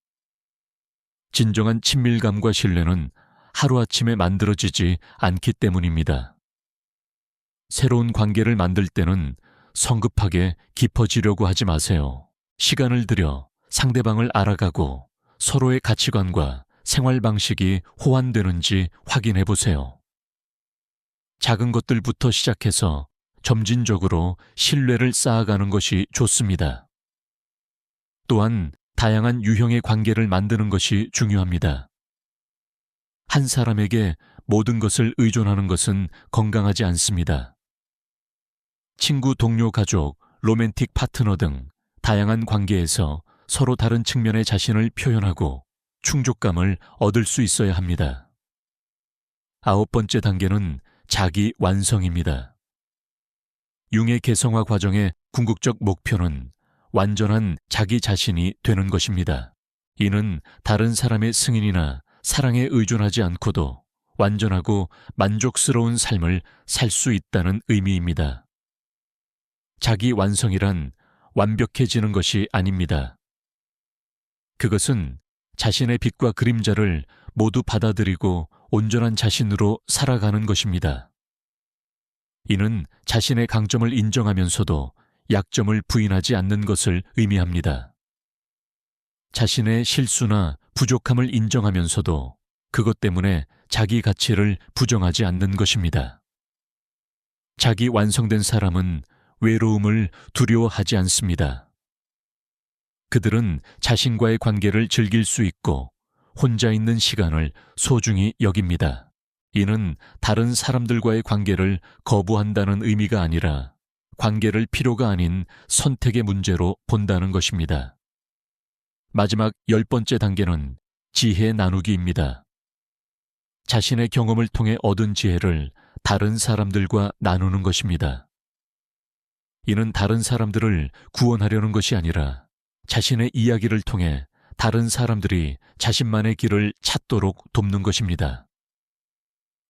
S1: 진정한 친밀감과 신뢰는 하루아침에 만들어지지 않기 때문입니다. 새로운 관계를 만들 때는 성급하게 깊어지려고 하지 마세요. 시간을 들여 상대방을 알아가고 서로의 가치관과 생활 방식이 호환되는지 확인해 보세요. 작은 것들부터 시작해서 점진적으로 신뢰를 쌓아가는 것이 좋습니다. 또한 다양한 유형의 관계를 만드는 것이 중요합니다. 한 사람에게 모든 것을 의존하는 것은 건강하지 않습니다. 친구, 동료, 가족, 로맨틱 파트너 등 다양한 관계에서 서로 다른 측면의 자신을 표현하고 충족감을 얻을 수 있어야 합니다. 9번째 단계는 자기 완성입니다. 융의 개성화 과정의 궁극적 목표는 완전한 자기 자신이 되는 것입니다. 이는 다른 사람의 승인이나 사랑에 의존하지 않고도 완전하고 만족스러운 삶을 살 수 있다는 의미입니다. 자기 완성이란 완벽해지는 것이 아닙니다. 그것은 자신의 빛과 그림자를 모두 받아들이고 온전한 자신으로 살아가는 것입니다. 이는 자신의 강점을 인정하면서도 약점을 부인하지 않는 것을 의미합니다. 자신의 실수나 부족함을 인정하면서도 그것 때문에 자기 가치를 부정하지 않는 것입니다. 자기 완성된 사람은 외로움을 두려워하지 않습니다. 그들은 자신과의 관계를 즐길 수 있고 혼자 있는 시간을 소중히 여깁니다. 이는 다른 사람들과의 관계를 거부한다는 의미가 아니라 관계를 필요가 아닌 선택의 문제로 본다는 것입니다. 마지막 10번째 단계는 지혜 나누기입니다. 자신의 경험을 통해 얻은 지혜를 다른 사람들과 나누는 것입니다. 이는 다른 사람들을 구원하려는 것이 아니라 자신의 이야기를 통해 다른 사람들이 자신만의 길을 찾도록 돕는 것입니다.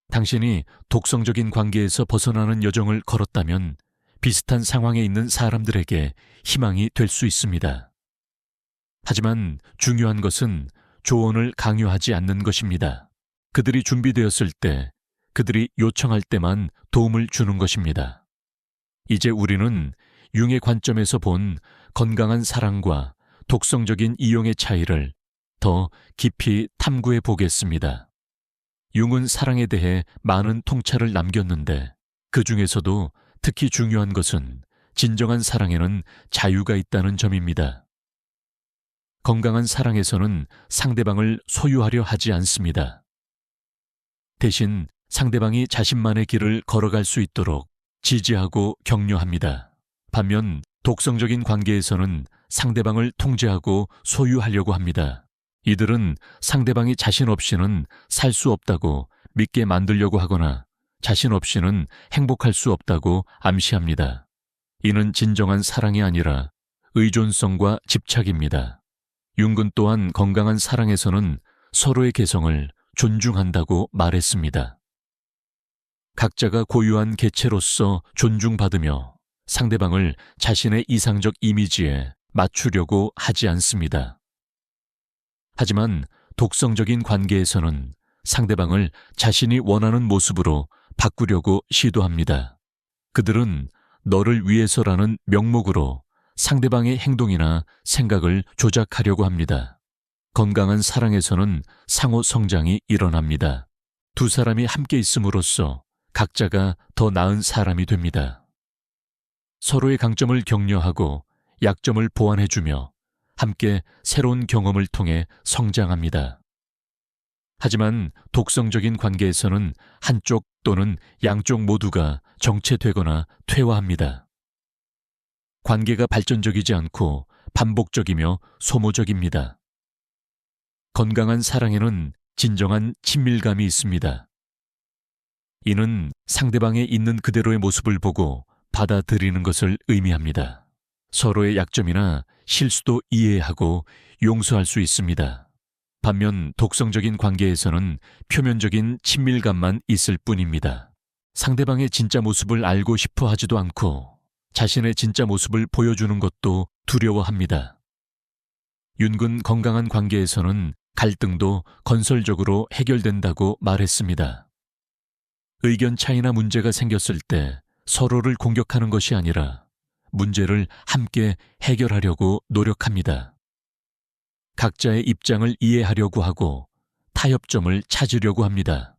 S1: 당신이 독성적인 관계에서 벗어나는 여정을 걸었다면 비슷한 상황에 있는 사람들에게 희망이 될 수 있습니다. 하지만 중요한 것은 조언을 강요하지 않는 것입니다. 그들이 준비되었을 때, 그들이 요청할 때만 도움을 주는 것입니다. 이제 우리는 융의 관점에서 본 건강한 사랑과 독성적인 이용의 차이를 더 깊이 탐구해 보겠습니다. 융은 사랑에 대해 많은 통찰을 남겼는데 그 중에서도 특히 중요한 것은 진정한 사랑에는 자유가 있다는 점입니다. 건강한 사랑에서는 상대방을 소유하려 하지 않습니다. 대신 상대방이 자신만의 길을 걸어갈 수 있도록 지지하고 격려합니다. 반면 독성적인 관계에서는 상대방을 통제하고 소유하려고 합니다. 이들은 상대방이 자신 없이는 살 수 없다고 믿게 만들려고 하거나 자신 없이는 행복할 수 없다고 암시합니다. 이는 진정한 사랑이 아니라 의존성과 집착입니다. 융은 또한 건강한 사랑에서는 서로의 개성을 존중한다고 말했습니다. 각자가 고유한 개체로서 존중받으며 상대방을 자신의 이상적 이미지에 맞추려고 하지 않습니다. 하지만 독성적인 관계에서는 상대방을 자신이 원하는 모습으로 바꾸려고 시도합니다. 그들은 너를 위해서라는 명목으로 상대방의 행동이나 생각을 조작하려고 합니다. 건강한 사랑에서는 상호 성장이 일어납니다. 두 사람이 함께 있음으로써 각자가 더 나은 사람이 됩니다. 서로의 강점을 격려하고 약점을 보완해주며 함께 새로운 경험을 통해 성장합니다. 하지만 독성적인 관계에서는 한쪽 또는 양쪽 모두가 정체되거나 퇴화합니다. 관계가 발전적이지 않고 반복적이며 소모적입니다. 건강한 사랑에는 진정한 친밀감이 있습니다. 이는 상대방에 있는 그대로의 모습을 보고 받아들이는 것을 의미합니다. 서로의 약점이나 실수도 이해하고 용서할 수 있습니다. 반면 독성적인 관계에서는 표면적인 친밀감만 있을 뿐입니다. 상대방의 진짜 모습을 알고 싶어 하지도 않고 자신의 진짜 모습을 보여주는 것도 두려워합니다. 융은 건강한 관계에서는 갈등도 건설적으로 해결된다고 말했습니다. 의견 차이나 문제가 생겼을 때 서로를 공격하는 것이 아니라 문제를 함께 해결하려고 노력합니다. 각자의 입장을 이해하려고 하고 타협점을 찾으려고 합니다.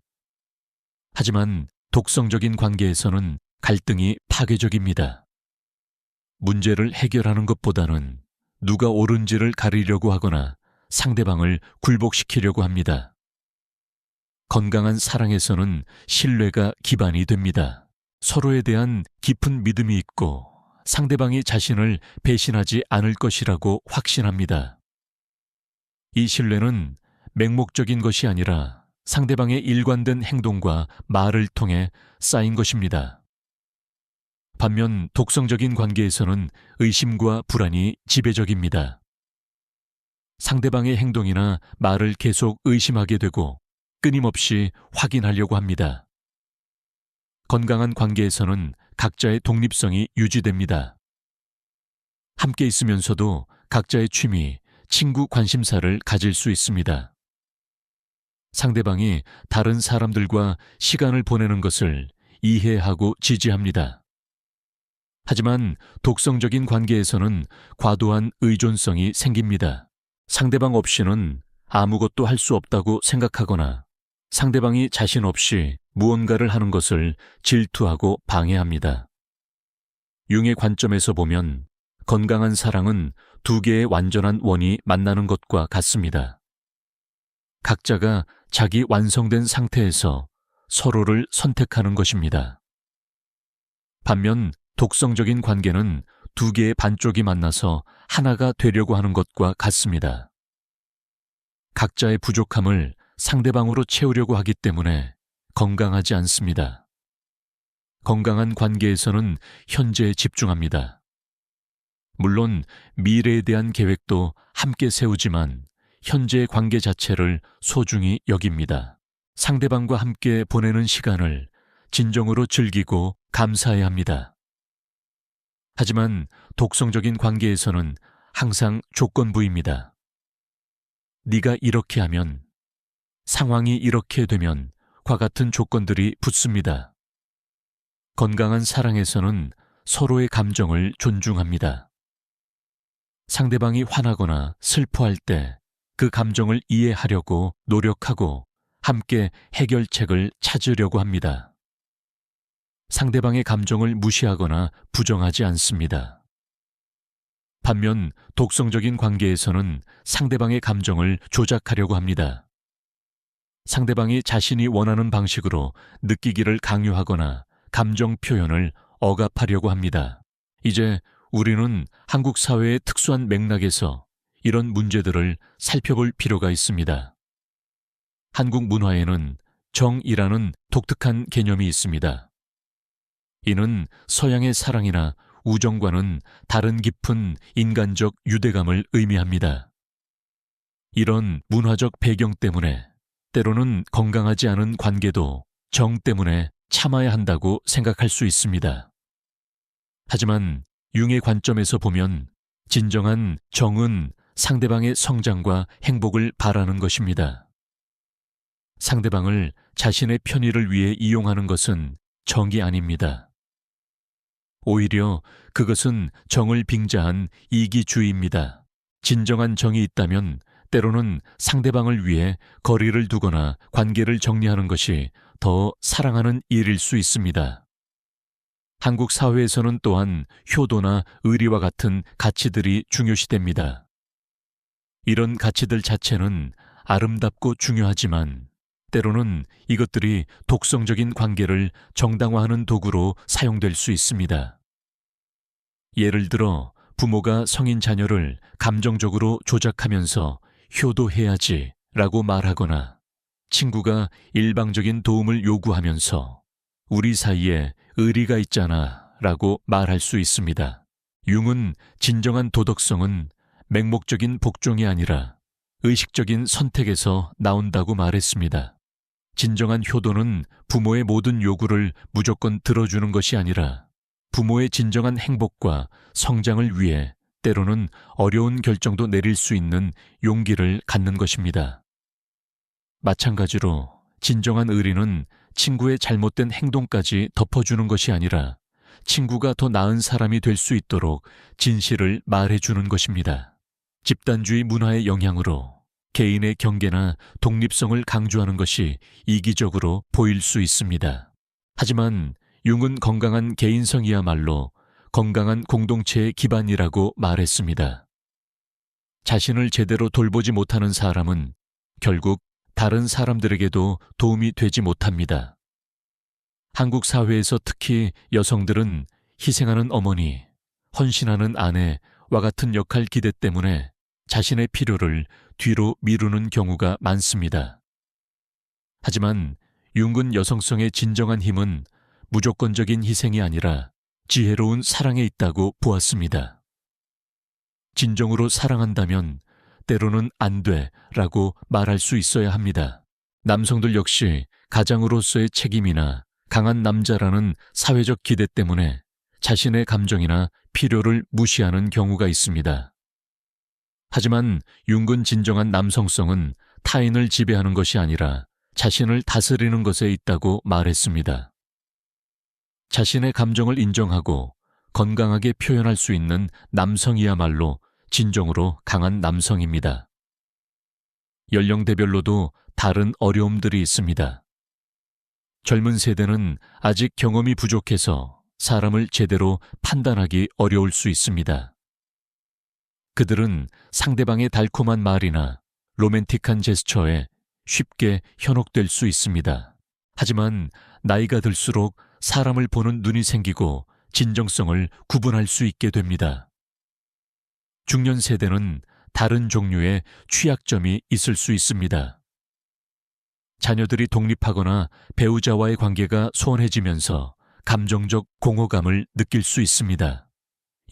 S1: 하지만 독성적인 관계에서는 갈등이 파괴적입니다. 문제를 해결하는 것보다는 누가 옳은지를 가리려고 하거나 상대방을 굴복시키려고 합니다. 건강한 사랑에서는 신뢰가 기반이 됩니다. 서로에 대한 깊은 믿음이 있고 상대방이 자신을 배신하지 않을 것이라고 확신합니다. 이 신뢰는 맹목적인 것이 아니라 상대방의 일관된 행동과 말을 통해 쌓인 것입니다. 반면 독성적인 관계에서는 의심과 불안이 지배적입니다. 상대방의 행동이나 말을 계속 의심하게 되고 끊임없이 확인하려고 합니다. 건강한 관계에서는 각자의 독립성이 유지됩니다. 함께 있으면서도 각자의 취미, 친구 관심사를 가질 수 있습니다. 상대방이 다른 사람들과 시간을 보내는 것을 이해하고 지지합니다. 하지만 독성적인 관계에서는 과도한 의존성이 생깁니다. 상대방 없이는 아무것도 할 수 없다고 생각하거나 상대방이 자신 없이 무언가를 하는 것을 질투하고 방해합니다. 융의 관점에서 보면 건강한 사랑은 두 개의 완전한 원이 만나는 것과 같습니다. 각자가 자기 완성된 상태에서 서로를 선택하는 것입니다. 반면 독성적인 관계는 두 개의 반쪽이 만나서 하나가 되려고 하는 것과 같습니다. 각자의 부족함을 상대방으로 채우려고 하기 때문에 건강하지 않습니다. 건강한 관계에서는 현재에 집중합니다. 물론 미래에 대한 계획도 함께 세우지만 현재의 관계 자체를 소중히 여깁니다. 상대방과 함께 보내는 시간을 진정으로 즐기고 감사해야 합니다. 하지만 독성적인 관계에서는 항상 조건부입니다. 네가 이렇게 하면, 상황이 이렇게 되면 과 같은 조건들이 붙습니다. 건강한 사랑에서는 서로의 감정을 존중합니다. 상대방이 화나거나 슬퍼할 때 그 감정을 이해하려고 노력하고 함께 해결책을 찾으려고 합니다. 상대방의 감정을 무시하거나 부정하지 않습니다. 반면 독성적인 관계에서는 상대방의 감정을 조작하려고 합니다. 상대방이 자신이 원하는 방식으로 느끼기를 강요하거나 감정 표현을 억압하려고 합니다. 이제 우리는 한국 사회의 특수한 맥락에서 이런 문제들을 살펴볼 필요가 있습니다. 한국 문화에는 정이라는 독특한 개념이 있습니다. 이는 서양의 사랑이나 우정과는 다른 깊은 인간적 유대감을 의미합니다. 이런 문화적 배경 때문에 때로는 건강하지 않은 관계도 정 때문에 참아야 한다고 생각할 수 있습니다. 하지만 융의 관점에서 보면 진정한 정은 상대방의 성장과 행복을 바라는 것입니다. 상대방을 자신의 편의를 위해 이용하는 것은 정이 아닙니다. 오히려 그것은 정을 빙자한 이기주의입니다. 진정한 정이 있다면 때로는 상대방을 위해 거리를 두거나 관계를 정리하는 것이 더 사랑하는 일일 수 있습니다. 한국 사회에서는 또한 효도나 의리와 같은 가치들이 중요시됩니다. 이런 가치들 자체는 아름답고 중요하지만 때로는 이것들이 독성적인 관계를 정당화하는 도구로 사용될 수 있습니다. 예를 들어 부모가 성인 자녀를 감정적으로 조작하면서 효도해야지 라고 말하거나 친구가 일방적인 도움을 요구하면서 우리 사이에 의리가 있잖아 라고 말할 수 있습니다. 융은 진정한 도덕성은 맹목적인 복종이 아니라 의식적인 선택에서 나온다고 말했습니다. 진정한 효도는 부모의 모든 요구를 무조건 들어주는 것이 아니라 부모의 진정한 행복과 성장을 위해 때로는 어려운 결정도 내릴 수 있는 용기를 갖는 것입니다. 마찬가지로 진정한 의리는 친구의 잘못된 행동까지 덮어주는 것이 아니라 친구가 더 나은 사람이 될 수 있도록 진실을 말해주는 것입니다. 집단주의 문화의 영향으로 개인의 경계나 독립성을 강조하는 것이 이기적으로 보일 수 있습니다. 하지만 융은 건강한 개인성이야말로 건강한 공동체의 기반이라고 말했습니다. 자신을 제대로 돌보지 못하는 사람은 결국 다른 사람들에게도 도움이 되지 못합니다. 한국 사회에서 특히 여성들은 희생하는 어머니, 헌신하는 아내와 같은 역할 기대 때문에 자신의 필요를 뒤로 미루는 경우가 많습니다. 하지만 융은 여성성의 진정한 힘은 무조건적인 희생이 아니라 지혜로운 사랑에 있다고 보았습니다. 진정으로 사랑한다면 때로는 안 돼라고 말할 수 있어야 합니다. 남성들 역시 가장으로서의 책임이나 강한 남자라는 사회적 기대 때문에 자신의 감정이나 필요를 무시하는 경우가 있습니다. 하지만 융은 진정한 남성성은 타인을 지배하는 것이 아니라 자신을 다스리는 것에 있다고 말했습니다. 자신의 감정을 인정하고 건강하게 표현할 수 있는 남성이야말로 진정으로 강한 남성입니다. 연령대별로도 다른 어려움들이 있습니다. 젊은 세대는 아직 경험이 부족해서 사람을 제대로 판단하기 어려울 수 있습니다. 그들은 상대방의 달콤한 말이나 로맨틱한 제스처에 쉽게 현혹될 수 있습니다. 하지만 나이가 들수록 사람을 보는 눈이 생기고 진정성을 구분할 수 있게 됩니다. 중년 세대는 다른 종류의 취약점이 있을 수 있습니다. 자녀들이 독립하거나 배우자와의 관계가 소원해지면서 감정적 공허감을 느낄 수 있습니다.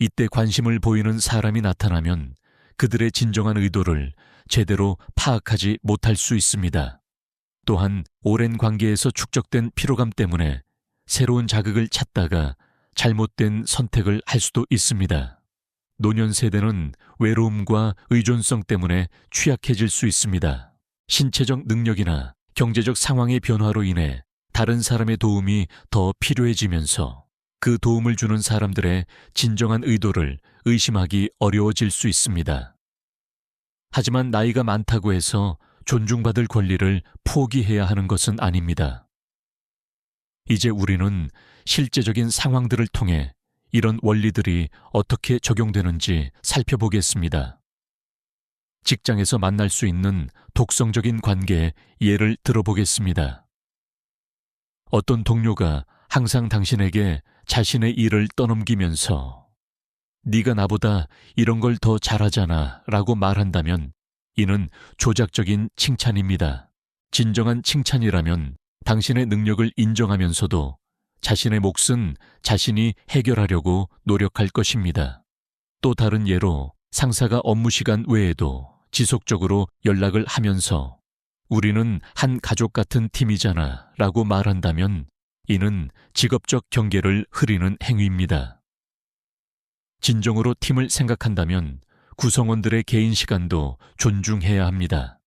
S1: 이때 관심을 보이는 사람이 나타나면 그들의 진정한 의도를 제대로 파악하지 못할 수 있습니다. 또한 오랜 관계에서 축적된 피로감 때문에 새로운 자극을 찾다가 잘못된 선택을 할 수도 있습니다. 노년 세대는 외로움과 의존성 때문에 취약해질 수 있습니다. 신체적 능력이나 경제적 상황의 변화로 인해 다른 사람의 도움이 더 필요해지면서 그 도움을 주는 사람들의 진정한 의도를 의심하기 어려워질 수 있습니다. 하지만 나이가 많다고 해서 존중받을 권리를 포기해야 하는 것은 아닙니다. 이제 우리는 실제적인 상황들을 통해 이런 원리들이 어떻게 적용되는지 살펴보겠습니다. 직장에서 만날 수 있는 독성적인 관계의 예를 들어보겠습니다. 어떤 동료가 항상 당신에게 자신의 일을 떠넘기면서 네가 나보다 이런 걸 더 잘하잖아 라고 말한다면 이는 조작적인 칭찬입니다. 진정한 칭찬이라면 당신의 능력을 인정하면서도 자신의 몫은 자신이 해결하려고 노력할 것입니다. 또 다른 예로 상사가 업무 시간 외에도 지속적으로 연락을 하면서 우리는 한 가족 같은 팀이잖아 라고 말한다면 이는 직업적 경계를 흐리는 행위입니다. 진정으로 팀을 생각한다면 구성원들의 개인 시간도 존중해야 합니다.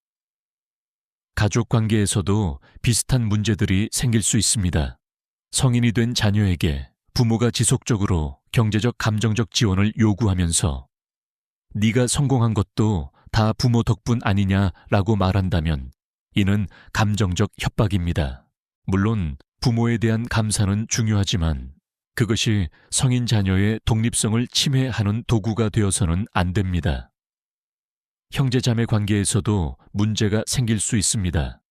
S1: 가족 관계에서도 비슷한 문제들이 생길 수 있습니다. 성인이 된 자녀에게 부모가 지속적으로 경제적 감정적 지원을 요구하면서 네가 성공한 것도 다 부모 덕분 아니냐라고 말한다면 이는 감정적 협박입니다. 물론 부모에 대한 감사는 중요하지만 그것이 성인 자녀의 독립성을 침해하는 도구가 되어서는 안 됩니다. 형제자매 관계에서도 문제가 생길 수 있습니다.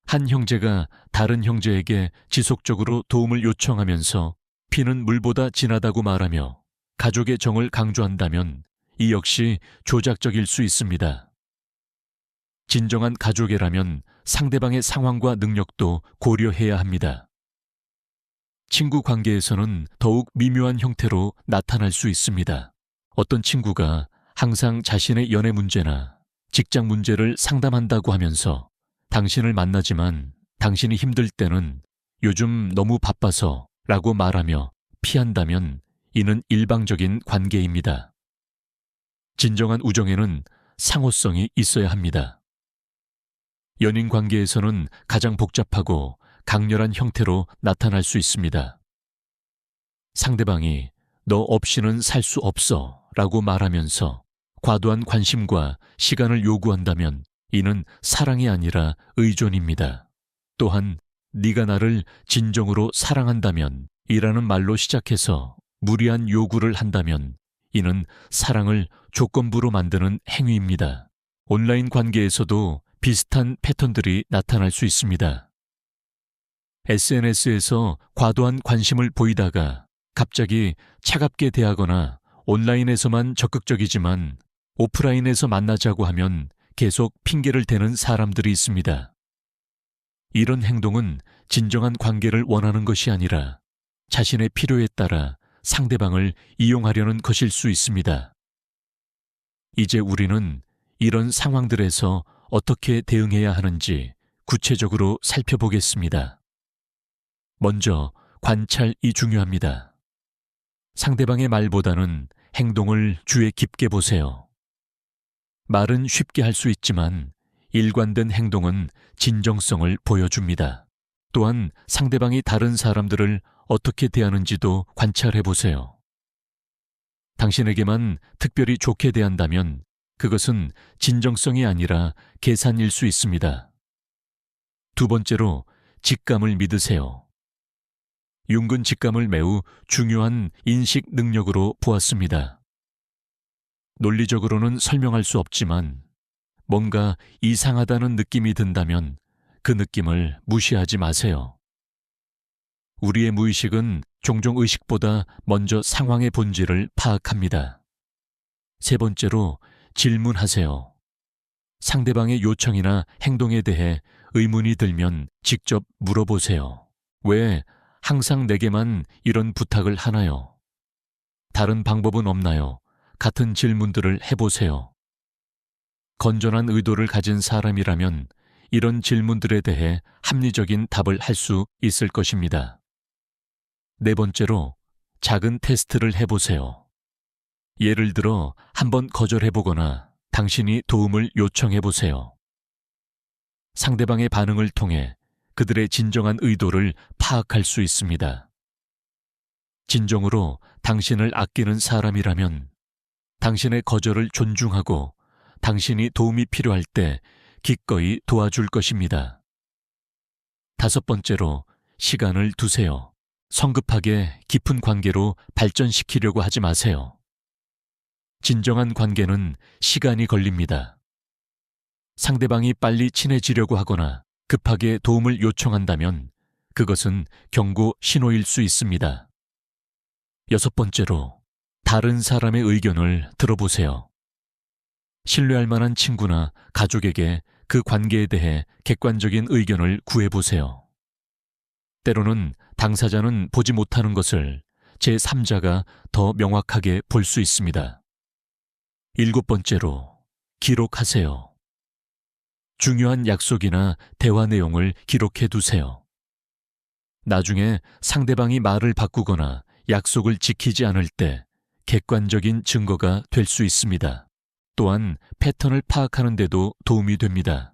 S1: 한 형제가 다른 형제에게 지속적으로 도움을 요청하면서 피는 물보다 진하다고 말하며 가족의 정을 강조한다면 이 역시 조작적일 수 있습니다. 진정한 가족애라면 상대방의 상황과 능력도 고려해야 합니다. 친구 관계에서는 더욱 미묘한 형태로 나타날 수 있습니다. 어떤 친구가 항상 자신의 연애 문제나 직장 문제를 상담한다고 하면서 당신을 만나지만 당신이 힘들 때는 요즘 너무 바빠서 라고 말하며 피한다면 이는 일방적인 관계입니다. 진정한 우정에는 상호성이 있어야 합니다. 연인 관계에서는 가장 복잡하고 강렬한 형태로 나타날 수 있습니다. 상대방이 너 없이는 살 수 없어 라고 말하면서 과도한 관심과 시간을 요구한다면 이는 사랑이 아니라 의존입니다. 또한 네가 나를 진정으로 사랑한다면 이라는 말로 시작해서 무리한 요구를 한다면 이는 사랑을 조건부로 만드는 행위입니다. 온라인 관계에서도 비슷한 패턴들이 나타날 수 있습니다. SNS에서 과도한 관심을 보이다가 갑자기 차갑게 대하거나 온라인에서만 적극적이지만 오프라인에서 만나자고 하면 계속 핑계를 대는 사람들이 있습니다. 이런 행동은 진정한 관계를 원하는 것이 아니라 자신의 필요에 따라 상대방을 이용하려는 것일 수 있습니다. 이제 우리는 이런 상황들에서 어떻게 대응해야 하는지 구체적으로 살펴보겠습니다. 먼저 관찰이 중요합니다. 상대방의 말보다는 행동을 주의 깊게 보세요. 말은 쉽게 할 수 있지만 일관된 행동은 진정성을 보여줍니다. 또한 상대방이 다른 사람들을 어떻게 대하는지도 관찰해 보세요. 당신에게만 특별히 좋게 대한다면 그것은 진정성이 아니라 계산일 수 있습니다. 두 번째로 직감을 믿으세요. 융근 직감을 매우 중요한 인식 능력으로 보았습니다. 논리적으로는 설명할 수 없지만 뭔가 이상하다는 느낌이 든다면 그 느낌을 무시하지 마세요. 우리의 무의식은 종종 의식보다 먼저 상황의 본질을 파악합니다. 세 번째로 질문하세요. 상대방의 요청이나 행동에 대해 의문이 들면 직접 물어보세요. 왜 항상 내게만 이런 부탁을 하나요? 다른 방법은 없나요? 같은 질문들을 해보세요. 건전한 의도를 가진 사람이라면 이런 질문들에 대해 합리적인 답을 할 수 있을 것입니다. 네 번째로 작은 테스트를 해보세요. 예를 들어 한번 거절해보거나 당신이 도움을 요청해보세요. 상대방의 반응을 통해 그들의 진정한 의도를 파악할 수 있습니다. 진정으로 당신을 아끼는 사람이라면 당신의 거절을 존중하고 당신이 도움이 필요할 때 기꺼이 도와줄 것입니다. 다섯 번째로 시간을 두세요. 성급하게 깊은 관계로 발전시키려고 하지 마세요. 진정한 관계는 시간이 걸립니다. 상대방이 빨리 친해지려고 하거나 급하게 도움을 요청한다면 그것은 경고 신호일 수 있습니다. 여섯 번째로 다른 사람의 의견을 들어보세요. 신뢰할 만한 친구나 가족에게 그 관계에 대해 객관적인 의견을 구해보세요. 때로는 당사자는 보지 못하는 것을 제3자가 더 명확하게 볼 수 있습니다. 일곱 번째로 기록하세요. 중요한 약속이나 대화 내용을 기록해 두세요. 나중에 상대방이 말을 바꾸거나 약속을 지키지 않을 때 객관적인 증거가 될 수 있습니다. 또한 패턴을 파악하는 데도 도움이 됩니다.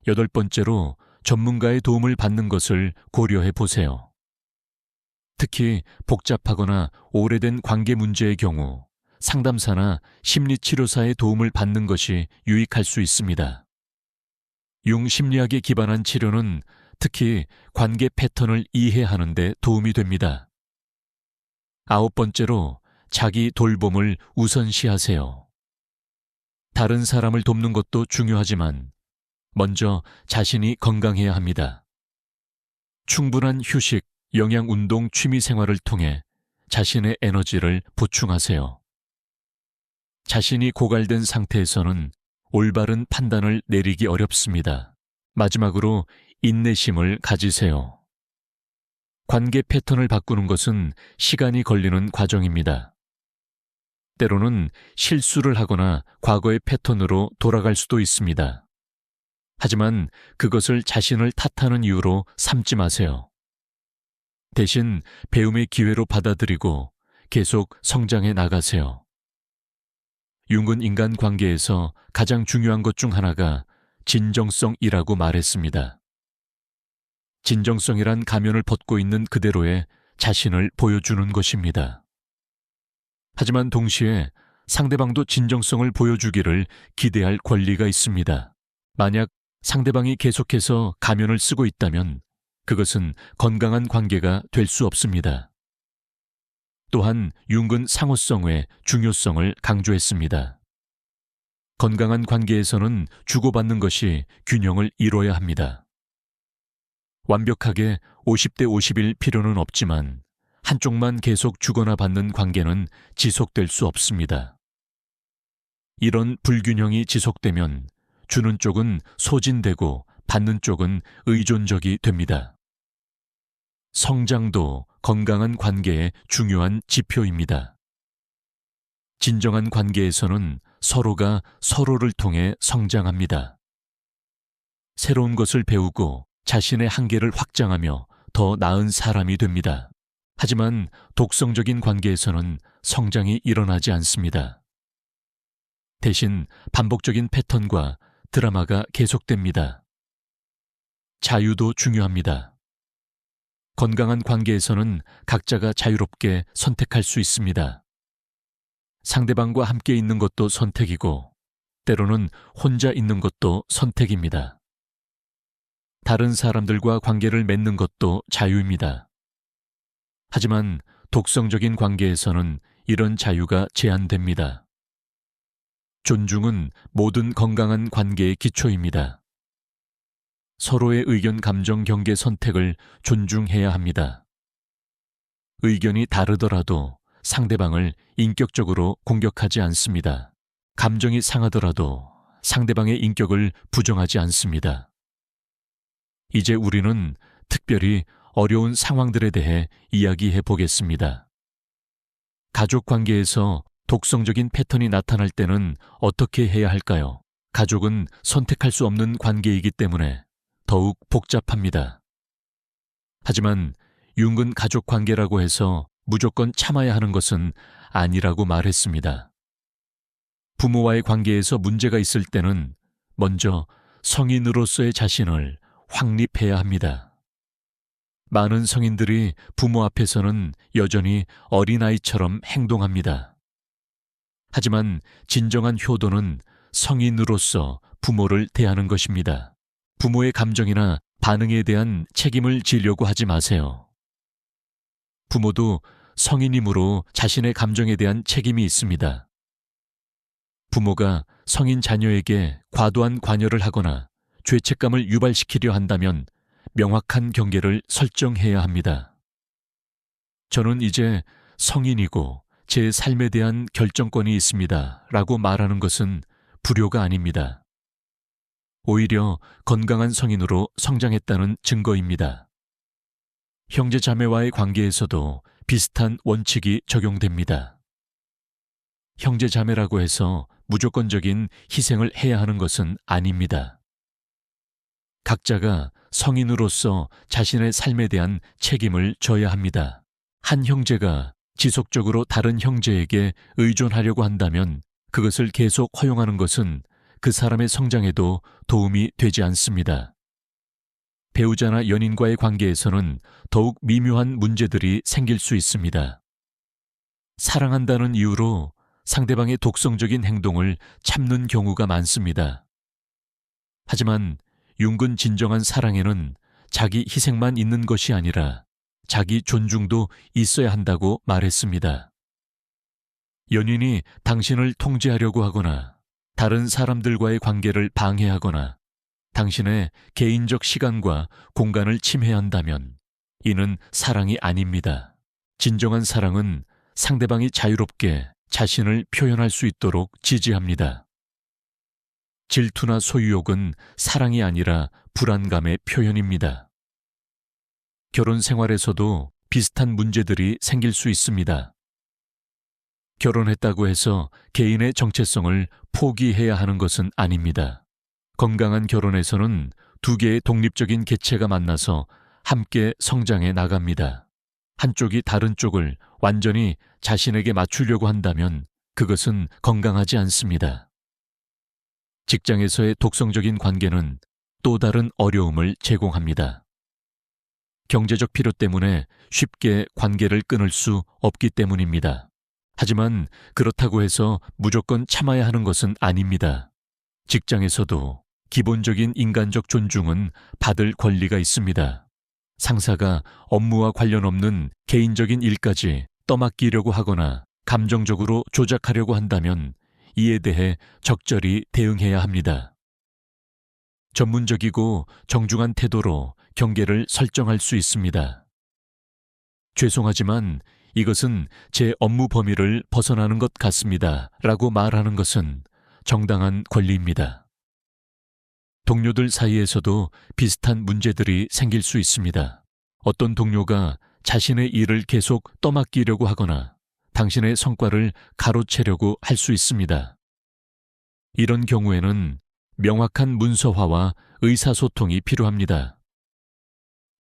S1: 여덟 번째로 전문가의 도움을 받는 것을 고려해 보세요. 특히 복잡하거나 오래된 관계 문제의 경우 상담사나 심리치료사의 도움을 받는 것이 유익할 수 있습니다. 융심리학에 기반한 치료는 특히 관계 패턴을 이해하는 데 도움이 됩니다. 아홉 번째로 자기 돌봄을 우선시하세요. 다른 사람을 돕는 것도 중요하지만 먼저 자신이 건강해야 합니다. 충분한 휴식, 영양 운동, 취미 생활을 통해 자신의 에너지를 보충하세요. 자신이 고갈된 상태에서는 올바른 판단을 내리기 어렵습니다. 마지막으로 인내심을 가지세요. 관계 패턴을 바꾸는 것은 시간이 걸리는 과정입니다. 때로는 실수를 하거나 과거의 패턴으로 돌아갈 수도 있습니다. 하지만 그것을 자신을 탓하는 이유로 삼지 마세요. 대신 배움의 기회로 받아들이고 계속 성장해 나가세요. 융은 인간관계에서 가장 중요한 것 중 하나가 진정성이라고 말했습니다. 진정성이란 가면을 벗고 있는 그대로의 자신을 보여주는 것입니다. 하지만 동시에 상대방도 진정성을 보여주기를 기대할 권리가 있습니다. 만약 상대방이 계속해서 가면을 쓰고 있다면 그것은 건강한 관계가 될 수 없습니다. 또한 융은 상호성의 중요성을 강조했습니다. 건강한 관계에서는 주고받는 것이 균형을 이뤄야 합니다. 완벽하게 50대 50일 필요는 없지만 한쪽만 계속 주거나 받는 관계는 지속될 수 없습니다. 이런 불균형이 지속되면 주는 쪽은 소진되고 받는 쪽은 의존적이 됩니다. 성장도 건강한 관계의 중요한 지표입니다. 진정한 관계에서는 서로가 서로를 통해 성장합니다. 새로운 것을 배우고 자신의 한계를 확장하며 더 나은 사람이 됩니다. 하지만 독성적인 관계에서는 성장이 일어나지 않습니다. 대신 반복적인 패턴과 드라마가 계속됩니다. 자유도 중요합니다. 건강한 관계에서는 각자가 자유롭게 선택할 수 있습니다. 상대방과 함께 있는 것도 선택이고, 때로는 혼자 있는 것도 선택입니다. 다른 사람들과 관계를 맺는 것도 자유입니다. 하지만 독성적인 관계에서는 이런 자유가 제한됩니다. 존중은 모든 건강한 관계의 기초입니다. 서로의 의견, 감정, 경계, 선택을 존중해야 합니다. 의견이 다르더라도 상대방을 인격적으로 공격하지 않습니다. 감정이 상하더라도 상대방의 인격을 부정하지 않습니다. 이제 우리는 특별히 어려운 상황들에 대해 이야기해 보겠습니다. 가족 관계에서 독성적인 패턴이 나타날 때는 어떻게 해야 할까요? 가족은 선택할 수 없는 관계이기 때문에 더욱 복잡합니다. 하지만 융은 가족 관계라고 해서 무조건 참아야 하는 것은 아니라고 말했습니다. 부모와의 관계에서 문제가 있을 때는 먼저 성인으로서의 자신을 확립해야 합니다. 많은 성인들이 부모 앞에서는 여전히 어린아이처럼 행동합니다. 하지만 진정한 효도는 성인으로서 부모를 대하는 것입니다. 부모의 감정이나 반응에 대한 책임을 지려고 하지 마세요. 부모도 성인이므로 자신의 감정에 대한 책임이 있습니다. 부모가 성인 자녀에게 과도한 관여를 하거나 죄책감을 유발시키려 한다면 명확한 경계를 설정해야 합니다. 저는 이제 성인이고 제 삶에 대한 결정권이 있습니다 라고 말하는 것은 불효가 아닙니다. 오히려 건강한 성인으로 성장했다는 증거입니다. 형제 자매와의 관계에서도 비슷한 원칙이 적용됩니다. 형제 자매라고 해서 무조건적인 희생을 해야 하는 것은 아닙니다. 각자가 성인으로서 자신의 삶에 대한 책임을 져야 합니다. 한 형제가 지속적으로 다른 형제에게 의존하려고 한다면 그것을 계속 허용하는 것은 그 사람의 성장에도 도움이 되지 않습니다. 배우자나 연인과의 관계에서는 더욱 미묘한 문제들이 생길 수 있습니다. 사랑한다는 이유로 상대방의 독성적인 행동을 참는 경우가 많습니다. 하지만 융은 진정한 사랑에는 자기 희생만 있는 것이 아니라 자기 존중도 있어야 한다고 말했습니다. 연인이 당신을 통제하려고 하거나 다른 사람들과의 관계를 방해하거나 당신의 개인적 시간과 공간을 침해한다면 이는 사랑이 아닙니다. 진정한 사랑은 상대방이 자유롭게 자신을 표현할 수 있도록 지지합니다. 질투나 소유욕은 사랑이 아니라 불안감의 표현입니다. 결혼 생활에서도 비슷한 문제들이 생길 수 있습니다. 결혼했다고 해서 개인의 정체성을 포기해야 하는 것은 아닙니다. 건강한 결혼에서는 두 개의 독립적인 객체가 만나서 함께 성장해 나갑니다. 한쪽이 다른 쪽을 완전히 자신에게 맞추려고 한다면 그것은 건강하지 않습니다. 직장에서의 독성적인 관계는 또 다른 어려움을 제공합니다. 경제적 필요 때문에 쉽게 관계를 끊을 수 없기 때문입니다. 하지만 그렇다고 해서 무조건 참아야 하는 것은 아닙니다. 직장에서도 기본적인 인간적 존중은 받을 권리가 있습니다. 상사가 업무와 관련 없는 개인적인 일까지 떠맡기려고 하거나 감정적으로 조작하려고 한다면 이에 대해 적절히 대응해야 합니다. 전문적이고 정중한 태도로 경계를 설정할 수 있습니다. 죄송하지만 이것은 제 업무 범위를 벗어나는 것 같습니다. 라고 말하는 것은 정당한 권리입니다. 동료들 사이에서도 비슷한 문제들이 생길 수 있습니다. 어떤 동료가 자신의 일을 계속 떠맡기려고 하거나 당신의 성과를 가로채려고 할 수 있습니다. 이런 경우에는 명확한 문서화와 의사소통이 필요합니다.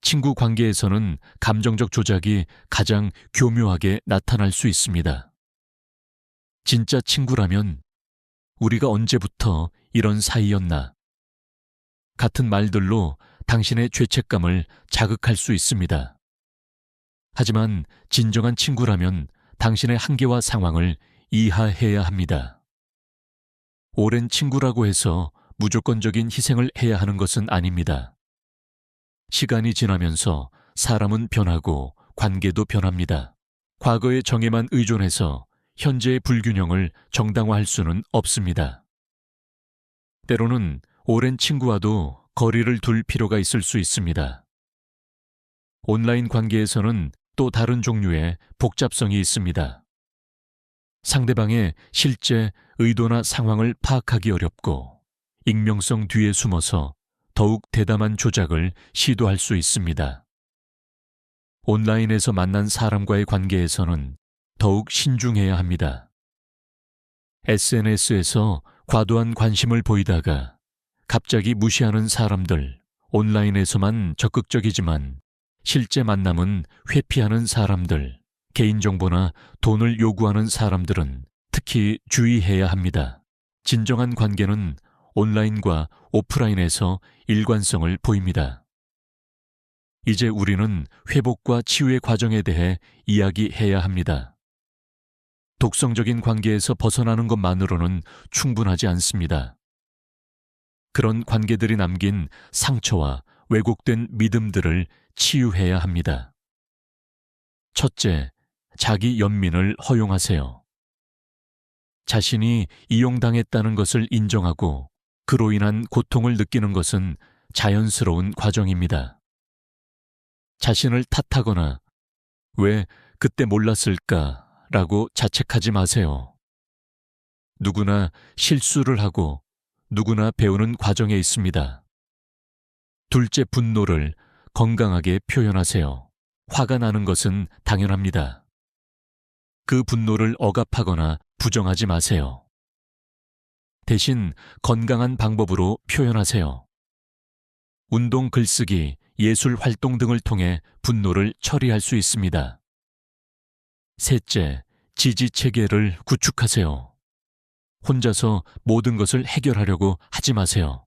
S1: 친구 관계에서는 감정적 조작이 가장 교묘하게 나타날 수 있습니다. 진짜 친구라면 우리가 언제부터 이런 사이였나? 같은 말들로 당신의 죄책감을 자극할 수 있습니다. 하지만 진정한 친구라면 당신의 한계와 상황을 이해해야 합니다. 오랜 친구라고 해서 무조건적인 희생을 해야 하는 것은 아닙니다. 시간이 지나면서 사람은 변하고 관계도 변합니다. 과거의 정에만 의존해서 현재의 불균형을 정당화할 수는 없습니다. 때로는 오랜 친구와도 거리를 둘 필요가 있을 수 있습니다. 온라인 관계에서는 또 다른 종류의 복잡성이 있습니다. 상대방의 실제 의도나 상황을 파악하기 어렵고 익명성 뒤에 숨어서 더욱 대담한 조작을 시도할 수 있습니다. 온라인에서 만난 사람과의 관계에서는 더욱 신중해야 합니다. SNS에서 과도한 관심을 보이다가 갑자기 무시하는 사람들, 온라인에서만 적극적이지만 실제 만남은 회피하는 사람들, 개인정보나 돈을 요구하는 사람들은 특히 주의해야 합니다. 진정한 관계는 온라인과 오프라인에서 일관성을 보입니다. 이제 우리는 회복과 치유의 과정에 대해 이야기해야 합니다. 독성적인 관계에서 벗어나는 것만으로는 충분하지 않습니다. 그런 관계들이 남긴 상처와 왜곡된 믿음들을 치유해야 합니다. 첫째, 자기 연민을 허용하세요. 자신이 이용당했다는 것을 인정하고 그로 인한 고통을 느끼는 것은 자연스러운 과정입니다. 자신을 탓하거나 왜 그때 몰랐을까 라고 자책하지 마세요. 누구나 실수를 하고 누구나 배우는 과정에 있습니다. 둘째, 분노를 건강하게 표현하세요. 화가 나는 것은 당연합니다. 그 분노를 억압하거나 부정하지 마세요. 대신 건강한 방법으로 표현하세요. 운동, 글쓰기, 예술 활동 등을 통해 분노를 처리할 수 있습니다. 셋째, 지지 체계를 구축하세요. 혼자서 모든 것을 해결하려고 하지 마세요.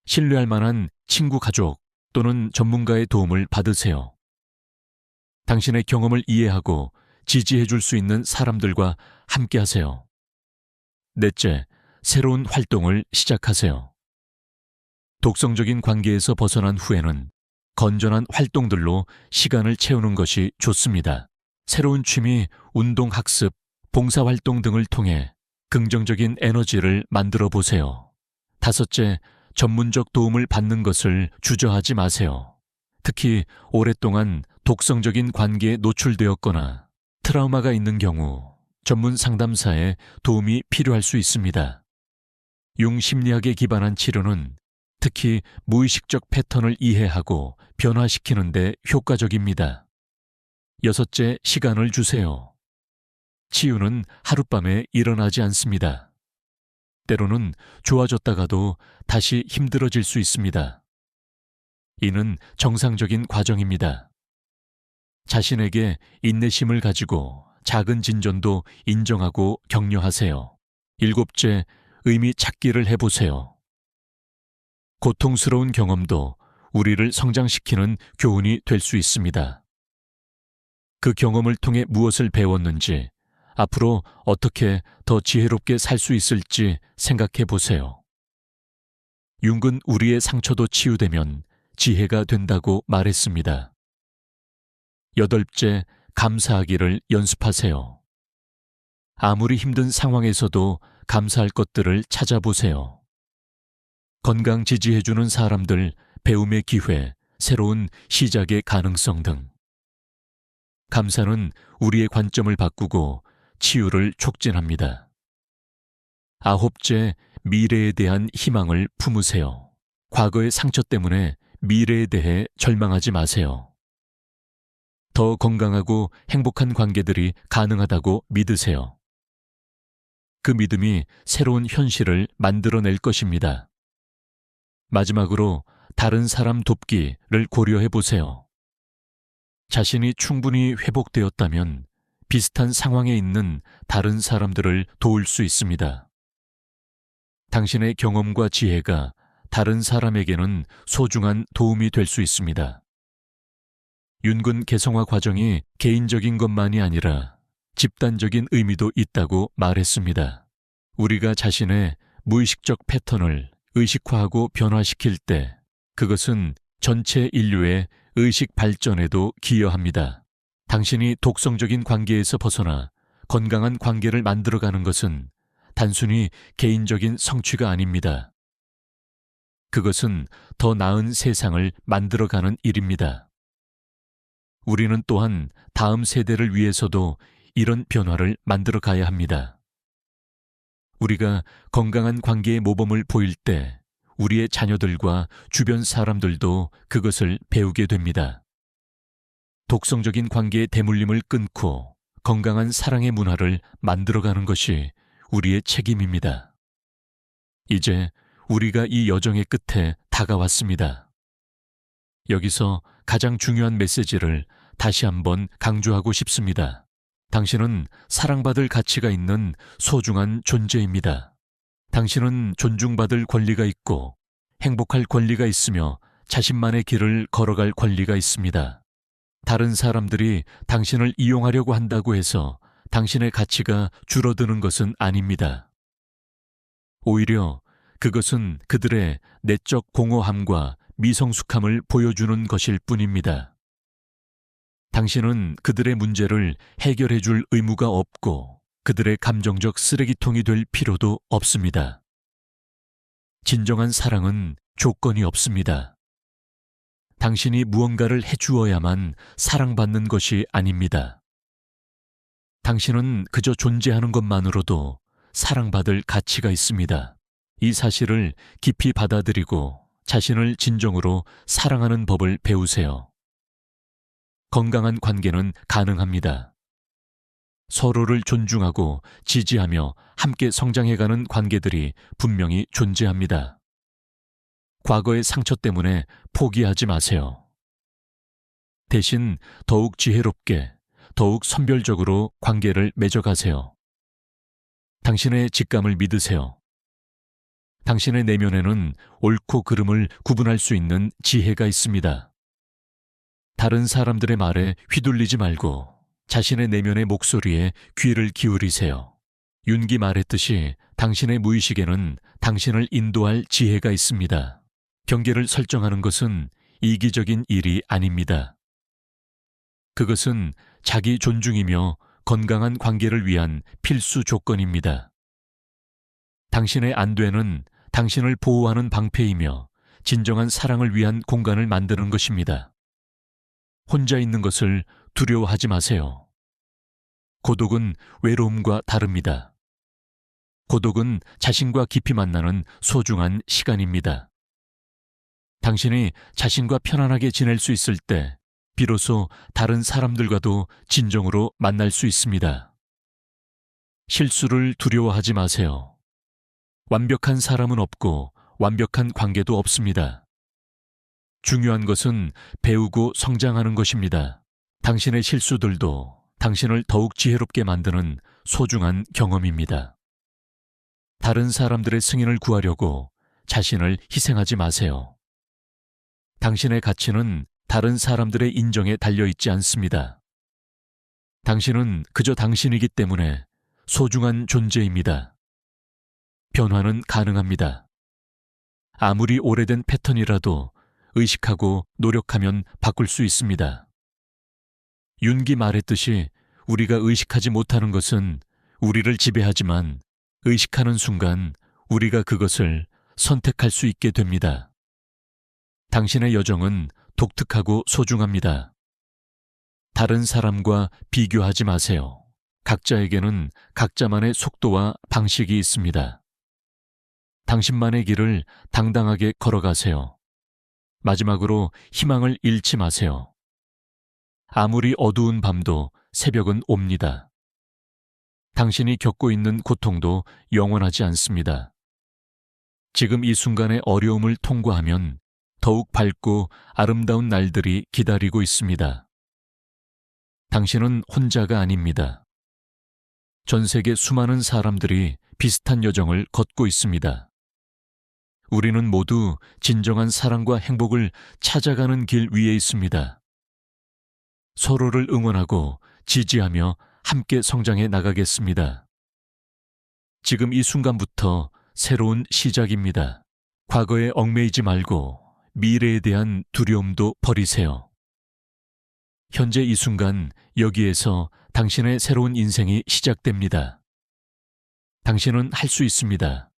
S1: 신뢰할 만한 친구, 가족 또는 전문가의 도움을 받으세요. 당신의 경험을 이해하고 지지해 줄 수 있는 사람들과 함께 하세요. 넷째, 새로운 활동을 시작하세요. 독성적인 관계에서 벗어난 후에는 건전한 활동들로 시간을 채우는 것이 좋습니다. 새로운 취미, 운동, 학습, 봉사활동 등을 통해 긍정적인 에너지를 만들어 보세요. 다섯째, 전문적 도움을 받는 것을 주저하지 마세요. 특히 오랫동안 독성적인 관계에 노출되었거나 트라우마가 있는 경우 전문 상담사의 도움이 필요할 수 있습니다. 융심리학에 기반한 치료는 특히 무의식적 패턴을 이해하고 변화시키는 데 효과적입니다. 여섯째, 시간을 주세요. 치유는 하룻밤에 일어나지 않습니다. 때로는 좋아졌다가도 다시 힘들어질 수 있습니다. 이는 정상적인 과정입니다. 자신에게 인내심을 가지고 작은 진전도 인정하고 격려하세요. 일곱째, 의미 찾기를 해보세요. 고통스러운 경험도 우리를 성장시키는 교훈이 될 수 있습니다. 그 경험을 통해 무엇을 배웠는지, 앞으로 어떻게 더 지혜롭게 살 수 있을지 생각해 보세요. 융근 우리의 상처도 치유되면 지혜가 된다고 말했습니다. 8째, 감사하기를 연습하세요. 아무리 힘든 상황에서도 감사할 것들을 찾아보세요. 건강 지지해주는 사람들, 배움의 기회, 새로운 시작의 가능성 등. 감사는 우리의 관점을 바꾸고 치유를 촉진합니다. 9째, 미래에 대한 희망을 품으세요. 과거의 상처 때문에 미래에 대해 절망하지 마세요. 더 건강하고 행복한 관계들이 가능하다고 믿으세요. 그 믿음이 새로운 현실을 만들어낼 것입니다. 마지막으로 다른 사람 돕기를 고려해 보세요. 자신이 충분히 회복되었다면 비슷한 상황에 있는 다른 사람들을 도울 수 있습니다. 당신의 경험과 지혜가 다른 사람에게는 소중한 도움이 될 수 있습니다. 윤근 개성화 과정이 개인적인 것만이 아니라 집단적인 의미도 있다고 말했습니다. 우리가 자신의 무의식적 패턴을 의식화하고 변화시킬 때 그것은 전체 인류의 의식 발전에도 기여합니다. 당신이 독성적인 관계에서 벗어나 건강한 관계를 만들어가는 것은 단순히 개인적인 성취가 아닙니다. 그것은 더 나은 세상을 만들어가는 일입니다. 우리는 또한 다음 세대를 위해서도 이런 변화를 만들어 가야 합니다. 우리가 건강한 관계의 모범을 보일 때 우리의 자녀들과 주변 사람들도 그것을 배우게 됩니다. 독성적인 관계의 대물림을 끊고 건강한 사랑의 문화를 만들어가는 것이 우리의 책임입니다. 이제 우리가 이 여정의 끝에 다가왔습니다. 여기서 가장 중요한 메시지를 다시 한번 강조하고 싶습니다. 당신은 사랑받을 가치가 있는 소중한 존재입니다. 당신은 존중받을 권리가 있고 행복할 권리가 있으며 자신만의 길을 걸어갈 권리가 있습니다. 다른 사람들이 당신을 이용하려고 한다고 해서 당신의 가치가 줄어드는 것은 아닙니다. 오히려 그것은 그들의 내적 공허함과 미성숙함을 보여주는 것일 뿐입니다. 당신은 그들의 문제를 해결해 줄 의무가 없고 그들의 감정적 쓰레기통이 될 필요도 없습니다. 진정한 사랑은 조건이 없습니다. 당신이 무언가를 해주어야만 사랑받는 것이 아닙니다. 당신은 그저 존재하는 것만으로도 사랑받을 가치가 있습니다. 이 사실을 깊이 받아들이고 자신을 진정으로 사랑하는 법을 배우세요. 건강한 관계는 가능합니다. 서로를 존중하고 지지하며 함께 성장해가는 관계들이 분명히 존재합니다. 과거의 상처 때문에 포기하지 마세요. 대신 더욱 지혜롭게, 더욱 선별적으로 관계를 맺어가세요. 당신의 직감을 믿으세요. 당신의 내면에는 옳고 그름을 구분할 수 있는 지혜가 있습니다. 다른 사람들의 말에 휘둘리지 말고 자신의 내면의 목소리에 귀를 기울이세요. 윤기 말했듯이 당신의 무의식에는 당신을 인도할 지혜가 있습니다. 경계를 설정하는 것은 이기적인 일이 아닙니다. 그것은 자기 존중이며 건강한 관계를 위한 필수 조건입니다. 당신의 안되는 당신을 보호하는 방패이며 진정한 사랑을 위한 공간을 만드는 것입니다. 혼자 있는 것을 두려워하지 마세요. 고독은 외로움과 다릅니다. 고독은 자신과 깊이 만나는 소중한 시간입니다. 당신이 자신과 편안하게 지낼 수 있을 때 비로소 다른 사람들과도 진정으로 만날 수 있습니다. 실수를 두려워하지 마세요. 완벽한 사람은 없고 완벽한 관계도 없습니다. 중요한 것은 배우고 성장하는 것입니다. 당신의 실수들도 당신을 더욱 지혜롭게 만드는 소중한 경험입니다. 다른 사람들의 승인을 구하려고 자신을 희생하지 마세요. 당신의 가치는 다른 사람들의 인정에 달려있지 않습니다. 당신은 그저 당신이기 때문에 소중한 존재입니다. 변화는 가능합니다. 아무리 오래된 패턴이라도 의식하고 노력하면 바꿀 수 있습니다. 윤기 말했듯이 우리가 의식하지 못하는 것은 우리를 지배하지만 의식하는 순간 우리가 그것을 선택할 수 있게 됩니다. 당신의 여정은 독특하고 소중합니다. 다른 사람과 비교하지 마세요. 각자에게는 각자만의 속도와 방식이 있습니다. 당신만의 길을 당당하게 걸어가세요. 마지막으로 희망을 잃지 마세요. 아무리 어두운 밤도 새벽은 옵니다. 당신이 겪고 있는 고통도 영원하지 않습니다. 지금 이 순간의 어려움을 통과하면 더욱 밝고 아름다운 날들이 기다리고 있습니다. 당신은 혼자가 아닙니다. 전 세계 수많은 사람들이 비슷한 여정을 걷고 있습니다. 우리는 모두 진정한 사랑과 행복을 찾아가는 길 위에 있습니다. 서로를 응원하고 지지하며 함께 성장해 나가겠습니다. 지금 이 순간부터 새로운 시작입니다. 과거에 얽매이지 말고 미래에 대한 두려움도 버리세요. 현재 이 순간 여기에서 당신의 새로운 인생이 시작됩니다. 당신은 할 수 있습니다.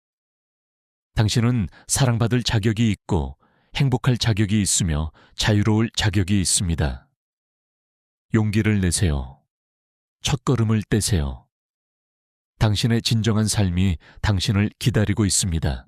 S1: 당신은 사랑받을 자격이 있고 행복할 자격이 있으며 자유로울 자격이 있습니다. 용기를 내세요. 첫걸음을 떼세요. 당신의 진정한 삶이 당신을 기다리고 있습니다.